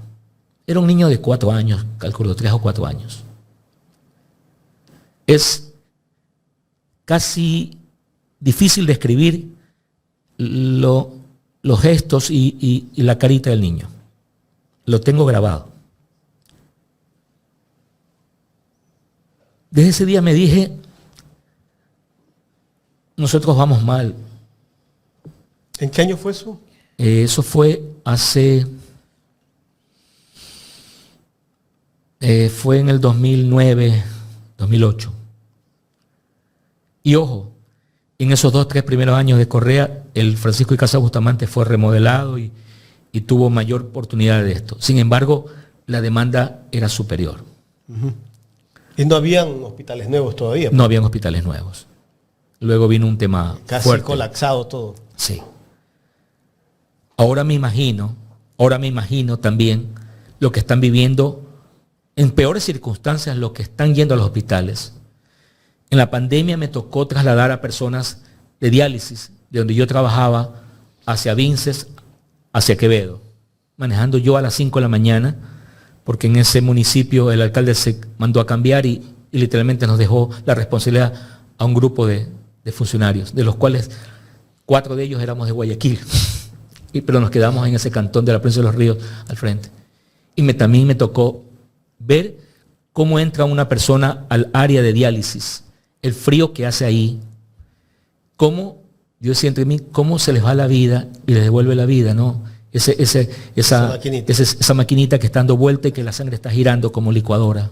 Era un niño de 4 años, calculo 3 o 4 años. Es casi difícil describir los gestos y la carita del niño. Lo tengo grabado. Desde ese día me dije, nosotros vamos mal. ¿En qué año fue eso? Eso fue fue en el 2009, 2008. Y ojo, en esos 2-3 primeros años de Correa, el Francisco de Casa Bustamante fue remodelado y tuvo mayor oportunidad de esto. Sin embargo, la demanda era superior. Uh-huh. Y no habían hospitales nuevos todavía. No habían hospitales nuevos. Luego vino un tema casi fuerte. Colapsado todo. Sí. Ahora me imagino también lo que están viviendo en peores circunstancias, lo que están yendo a los hospitales. En la pandemia me tocó trasladar a personas de diálisis, de donde yo trabajaba, hacia Vinces, hacia Quevedo, manejando yo a las 5 de la mañana, porque en ese municipio el alcalde se mandó a cambiar y literalmente nos dejó la responsabilidad a un grupo de funcionarios, de los cuales 4 de ellos éramos de Guayaquil, pero nos quedamos en ese cantón de la Provincia de los Ríos al frente. Y también me tocó ver cómo entra una persona al área de diálisis, el frío que hace ahí, cómo, yo siento en mí, cómo se les va la vida y les devuelve la vida, ¿no? Esa maquinita que está dando vuelta y que la sangre está girando como licuadora.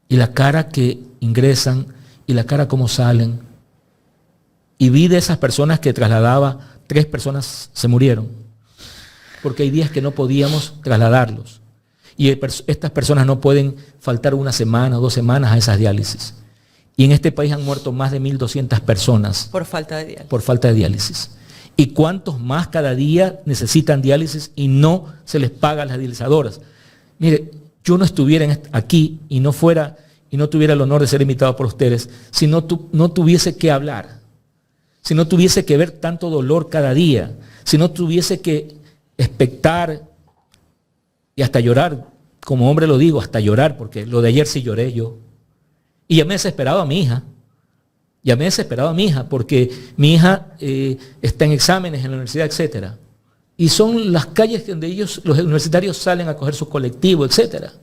Y la cara que ingresan y la cara como salen. Y vi de esas personas que trasladaba, 3 personas se murieron, porque hay días que no podíamos trasladarlos. Y estas personas no pueden faltar 1 semana o 2 semanas a esas diálisis. Y en este país han muerto más de 1.200 personas. Por falta de diálisis. Por falta de diálisis. ¿Y cuántos más cada día necesitan diálisis y no se les paga a las dializadoras? Mire, yo no estuviera aquí y no tuviera el honor de ser invitado por ustedes si no tuviese que hablar, si no tuviese que ver tanto dolor cada día, si no tuviese que expectar y hasta llorar, como hombre lo digo, hasta llorar, porque lo de ayer sí lloré yo. Y ya me he desesperado a mi hija. Porque mi hija está en exámenes en la universidad, etc. Y son las calles donde ellos, los universitarios, salen a coger su colectivo, etcétera.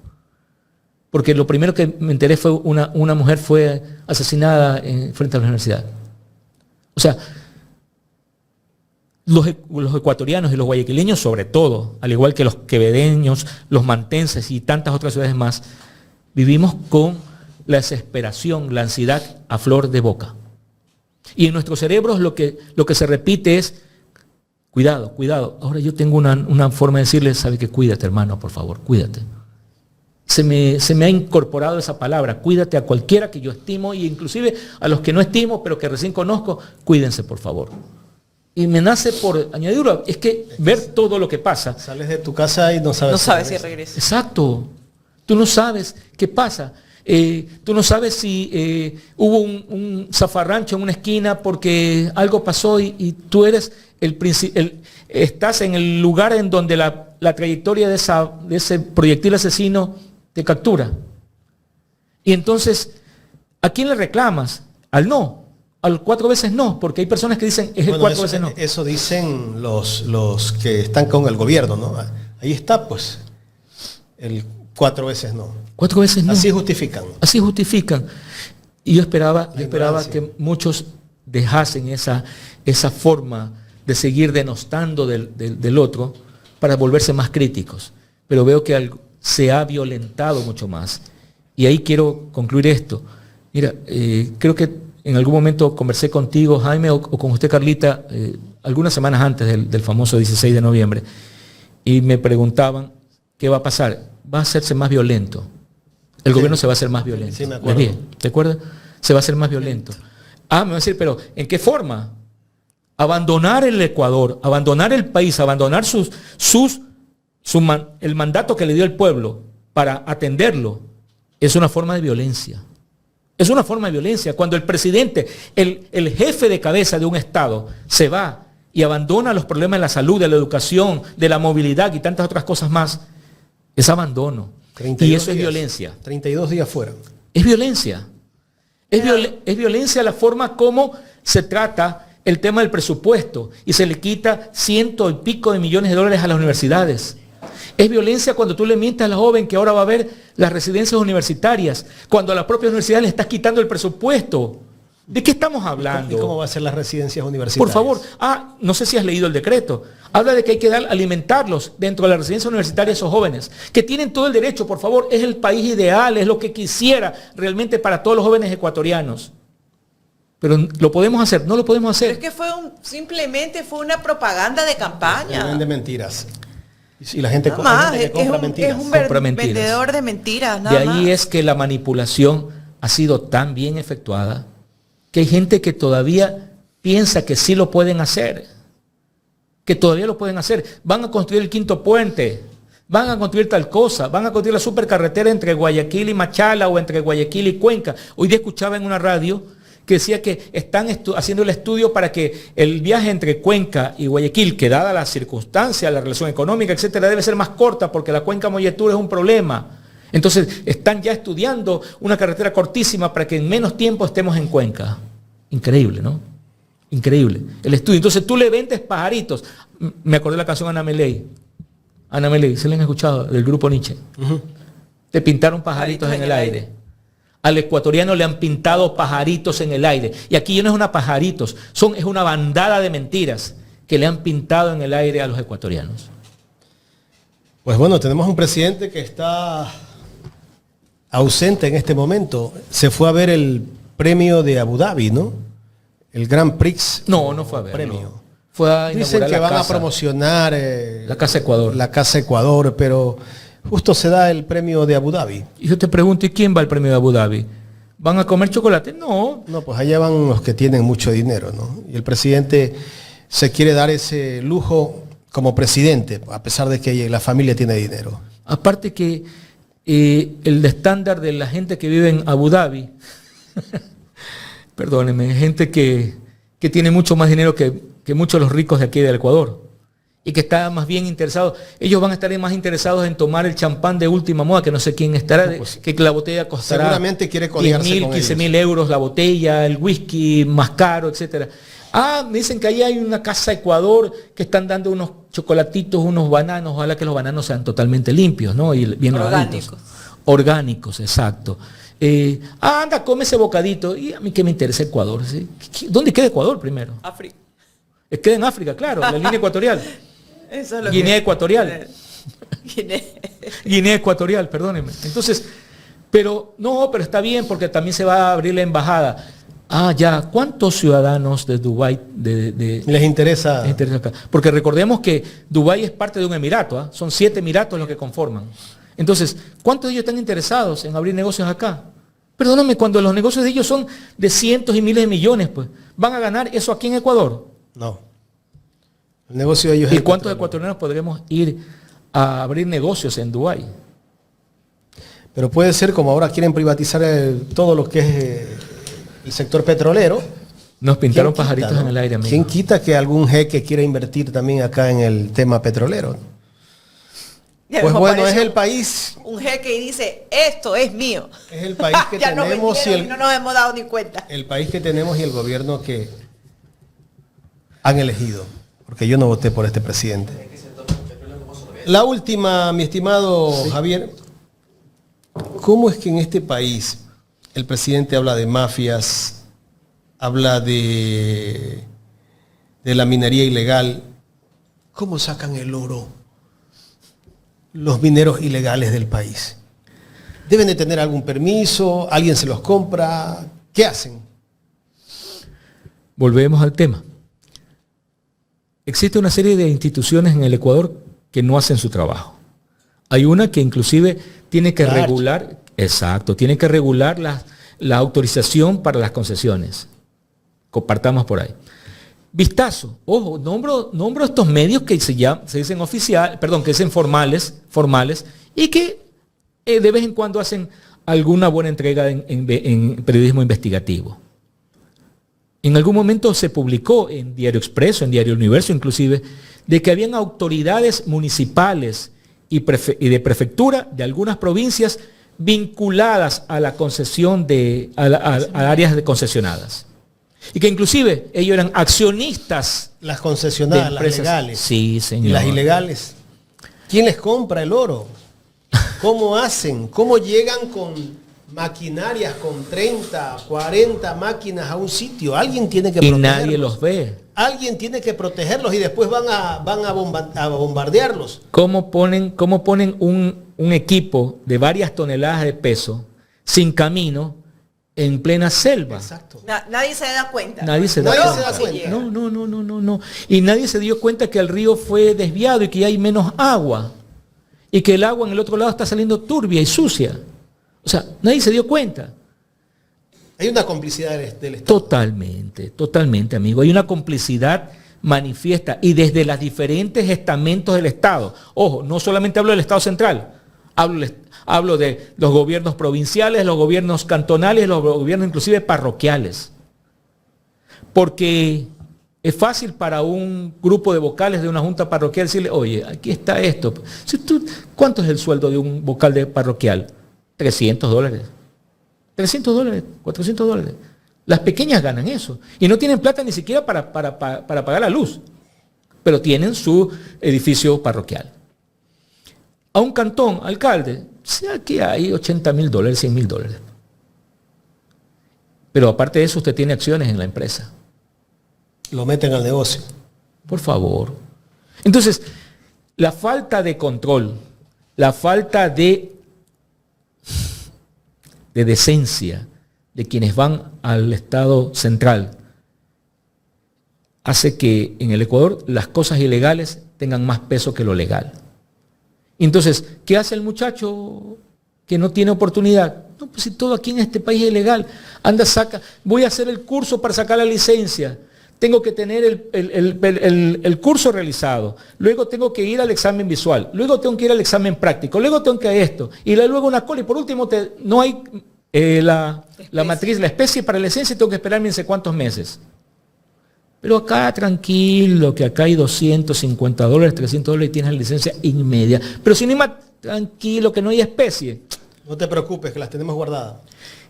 Porque lo primero que me enteré fue una mujer fue asesinada frente a la universidad. O sea, los ecuatorianos y los guayaquileños sobre todo, al igual que los quevedeños, los mantenses y tantas otras ciudades más, vivimos con la desesperación, la ansiedad a flor de boca. Y en nuestros cerebros lo que se repite es, cuidado, cuidado. Ahora yo tengo una forma de decirle, sabe que cuídate, hermano, por favor, cuídate. Se me ha incorporado esa palabra, cuídate a cualquiera que yo estimo, e inclusive a los que no estimo, pero que recién conozco, cuídense, por favor. Y me nace por añadidura, es que ver todo lo que pasa. Sales de tu casa y no sabes si regresas. Exacto. Tú no sabes qué pasa. Tú no sabes si hubo un zafarrancho en una esquina porque algo pasó y tú eres estás en el lugar en donde la trayectoria de ese proyectil asesino te captura. Y entonces, ¿a quién le reclamas? Al no. Al 4 veces no, porque hay personas que dicen es el 4 veces no. Eso dicen los que están con el gobierno, ¿no? Ahí está, pues, el 4 veces no. 4 veces no. Así justifican. Así justifican. Y yo esperaba que muchos dejasen esa forma de seguir denostando del otro para volverse más críticos. Pero veo que se ha violentado mucho más. Y ahí quiero concluir esto. Mira, creo que en algún momento conversé contigo, Jaime, o con usted, Carlita, algunas semanas antes del famoso 16 de noviembre, y me preguntaban, ¿qué va a pasar? Va a hacerse más violento. El gobierno se va a hacer más violento. Sí, me acuerdo. ¿Te acuerdas? Se va a hacer más violento. Me va a decir, pero ¿en qué forma? Abandonar el Ecuador, abandonar el país, abandonar el mandato que le dio el pueblo para atenderlo, es una forma de violencia. Es una forma de violencia. Cuando el presidente, el jefe de cabeza de un Estado, se va y abandona los problemas de la salud, de la educación, de la movilidad y tantas otras cosas más, es abandono. Y eso es violencia. 32 días fuera. Es violencia. Es violencia la forma como se trata el tema del presupuesto y se le quita 100 y pico de millones de dólares a las universidades. Es violencia cuando tú le mientes a la joven que ahora va a haber las residencias universitarias, cuando a la propia universidad le estás quitando el presupuesto. ¿De qué estamos hablando? ¿Y cómo va a ser las residencias universitarias? Por favor, no sé si has leído el decreto. Habla de que hay que alimentarlos dentro de la residencia universitaria a esos jóvenes, que tienen todo el derecho, por favor, es el país ideal, es lo que quisiera realmente para todos los jóvenes ecuatorianos. Pero ¿lo podemos hacer? No lo podemos hacer. Pero es que simplemente fue una propaganda de campaña. Se venden mentiras. Y la gente, compra mentiras. Es un vendedor de mentiras. De ahí es que la manipulación ha sido tan bien efectuada que hay gente que todavía piensa que sí lo pueden hacer. Que todavía lo pueden hacer. Van a construir el 5.º puente. Van a construir tal cosa. Van a construir la supercarretera entre Guayaquil y Machala o entre Guayaquil y Cuenca. Hoy día escuchaba en una radio que decía que están haciendo el estudio para que el viaje entre Cuenca y Guayaquil, que dada la circunstancia, la relación económica, etcétera, debe ser más corta porque la Cuenca Molletura es un problema. Entonces están ya estudiando una carretera cortísima para que en menos tiempo estemos en Cuenca. Increíble, ¿no? Increíble. El estudio. Entonces tú le vendes pajaritos. Me acordé de la canción Ana Meley. Ana Meley, ¿se le han escuchado? Del grupo Nietzsche. Te pintaron pajaritos en el aire. Al ecuatoriano le han pintado pajaritos en el aire. Y aquí no es una pajaritos, es una bandada de mentiras que le han pintado en el aire a los ecuatorianos. Pues bueno, tenemos un presidente que está ausente en este momento. Se fue a ver el premio de Abu Dhabi, ¿no? El Grand Prix. No fue a ver. Premio. No. Fue a Dicen que van a promocionar la Casa Ecuador. La Casa Ecuador, pero justo se da el premio de Abu Dhabi. Y yo te pregunto, ¿y quién va al premio de Abu Dhabi? ¿Van a comer chocolate? No. No, pues allá van los que tienen mucho dinero, ¿no? Y el presidente se quiere dar ese lujo como presidente, a pesar de que la familia tiene dinero. Aparte que el estándar de la gente que vive en Abu Dhabi, perdónenme, gente que tiene mucho más dinero que muchos de los ricos de aquí del Ecuador. Y que está más bien interesado, ellos van a estar más interesados en tomar el champán de última moda, que no sé quién estará, que la botella costará seguramente quiere codearse 10.000, 15.000 euros la botella, el whisky más caro, etcétera. Me dicen que ahí hay una Casa Ecuador que están dando unos chocolatitos, unos bananos, ojalá que los bananos sean totalmente limpios, ¿no? Y bien lavaditos. Orgánicos, exacto. Anda, come ese bocadito. Y a mí que me interesa Ecuador. ¿Sí? ¿Dónde queda Ecuador primero? África. Queda en África, claro, la línea ecuatorial. Eso es lo Guinea que... Ecuatorial. Guinea Ecuatorial, perdónenme. Entonces, pero está bien porque también se va a abrir la embajada. Ya, ¿cuántos ciudadanos de Dubái les interesa acá? Porque recordemos que Dubái es parte de un emirato, ¿ah? Son 7 emiratos los que conforman. Entonces, ¿cuántos de ellos están interesados en abrir negocios acá? Perdóname, cuando los negocios de ellos son de cientos y miles de millones, pues, ¿van a ganar eso aquí en Ecuador? No. El negocio de ellos ¿Y cuántos ecuatorianos podremos ir a abrir negocios en Dubái? Pero puede ser como ahora quieren privatizar todo lo que es el sector petrolero. Nos pintaron pajaritos, ¿no?, en el aire, amigo. ¿Quién quita que algún jeque quiera invertir también acá en el tema petrolero? Pues bueno, es el país. Un jeque y dice, esto es mío. Es el país que tenemos no nos hemos dado ni cuenta. El país que tenemos y el gobierno que han elegido. Porque yo no voté por este presidente. La última, mi estimado Javier. ¿Cómo es que en este país el presidente habla de mafias, habla de la minería ilegal? ¿Cómo sacan el oro los mineros ilegales del país? ¿Deben de tener algún permiso? ¿Alguien se los compra? ¿Qué hacen? Volvemos al tema. Existe una serie de instituciones en el Ecuador que no hacen su trabajo. Hay una que inclusive tiene que regular, tiene que regular la autorización para las concesiones. Compartamos por ahí. Vistazo, ojo, nombro estos medios que se dicen que dicen formales y que de vez en cuando hacen alguna buena entrega en periodismo investigativo. En algún momento se publicó en Diario Expreso, en Diario Universo inclusive, de que habían autoridades municipales y de prefectura de algunas provincias vinculadas a la concesión a áreas concesionadas. Y que inclusive ellos eran accionistas. Las concesionadas, las legales. Sí, señor. ¿Y las ilegales? ¿Quién les compra el oro? ¿Cómo hacen? ¿Cómo llegan con maquinarias, con 30, 40 máquinas a un sitio? Alguien tiene que protegerlos. Y nadie los ve. Alguien tiene que protegerlos y después van a bombardearlos. ¿Cómo ponen un equipo de varias toneladas de peso sin camino en plena selva? Exacto. Nadie se da cuenta. Nadie se da cuenta. No. Y nadie se dio cuenta que el río fue desviado y que ya hay menos agua. Y que el agua en el otro lado está saliendo turbia y sucia. O sea, nadie se dio cuenta. Hay una complicidad del Estado. Totalmente, amigo. Hay una complicidad manifiesta y desde los diferentes estamentos del Estado. Ojo, no solamente hablo del Estado central. Hablo de los gobiernos provinciales, los gobiernos cantonales, los gobiernos inclusive parroquiales. Porque es fácil para un grupo de vocales de una junta parroquial decirle, oye, aquí está esto. ¿Cuánto es el sueldo de un vocal de parroquial? $300. $300, $400. Las pequeñas ganan eso. Y no tienen plata ni siquiera para pagar la luz. Pero tienen su edificio parroquial. A un cantón, alcalde, aquí hay $80,000, $100,000. Pero aparte de eso, usted tiene acciones en la empresa. Lo meten al negocio. Por favor. Entonces, la falta de control, la falta de decencia de quienes van al Estado central hace que en el Ecuador las cosas ilegales tengan más peso que lo legal. Entonces, ¿qué hace el muchacho que no tiene oportunidad? No, pues si todo aquí en este país es ilegal. Voy a hacer el curso para sacar la licencia. Tengo que tener el curso realizado. Luego tengo que ir al examen visual. Luego tengo que ir al examen práctico. Luego tengo que esto. Y luego una cola. Y por último, no hay la matriz, la especie para la licencia y tengo que esperarme no sé cuántos meses. Pero acá tranquilo, que acá hay $250, $300 y tienes la licencia inmediata. Pero sin más, tranquilo, que no hay especie. No te preocupes, que las tenemos guardadas.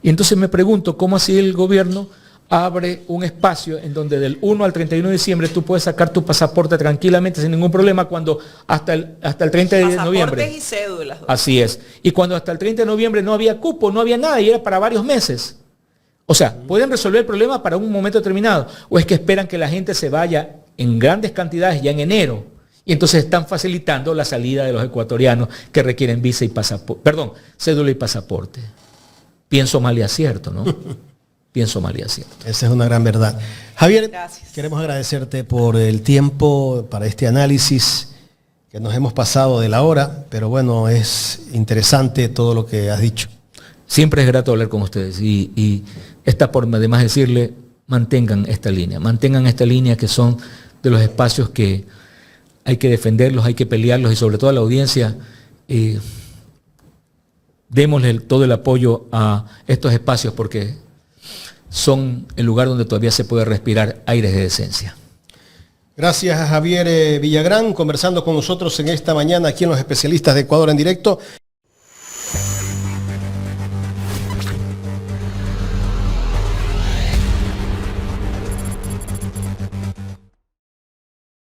Y entonces me pregunto, ¿cómo así el gobierno abre un espacio en donde del 1 al 31 de diciembre tú puedes sacar tu pasaporte tranquilamente sin ningún problema, cuando hasta el 30 de noviembre. Pasaportes y cédulas. Así es. Y cuando hasta el 30 de noviembre no había cupo, no había nada y era para varios meses. O sea, pueden resolver el problema para un momento determinado. O es que esperan que la gente se vaya en grandes cantidades ya en enero. Y entonces están facilitando la salida de los ecuatorianos que requieren visa y pasaporte. Perdón, cédula y pasaporte. Pienso mal y acierto, ¿no? Pienso mal y acierto. Esa es una gran verdad. Javier, Gracias. queremos agradecerte por el tiempo para este análisis que nos hemos pasado de la hora, pero bueno, es interesante todo lo que has dicho. Siempre es grato hablar con ustedes y está por demás decirle, mantengan esta línea que son de los espacios que hay que defenderlos, hay que pelearlos y sobre todo a la audiencia, démosle todo el apoyo a estos espacios porque son el lugar donde todavía se puede respirar aires de decencia. Gracias a Javier Villagrán conversando con nosotros en esta mañana aquí en Los Especialistas de Ecuador en Directo.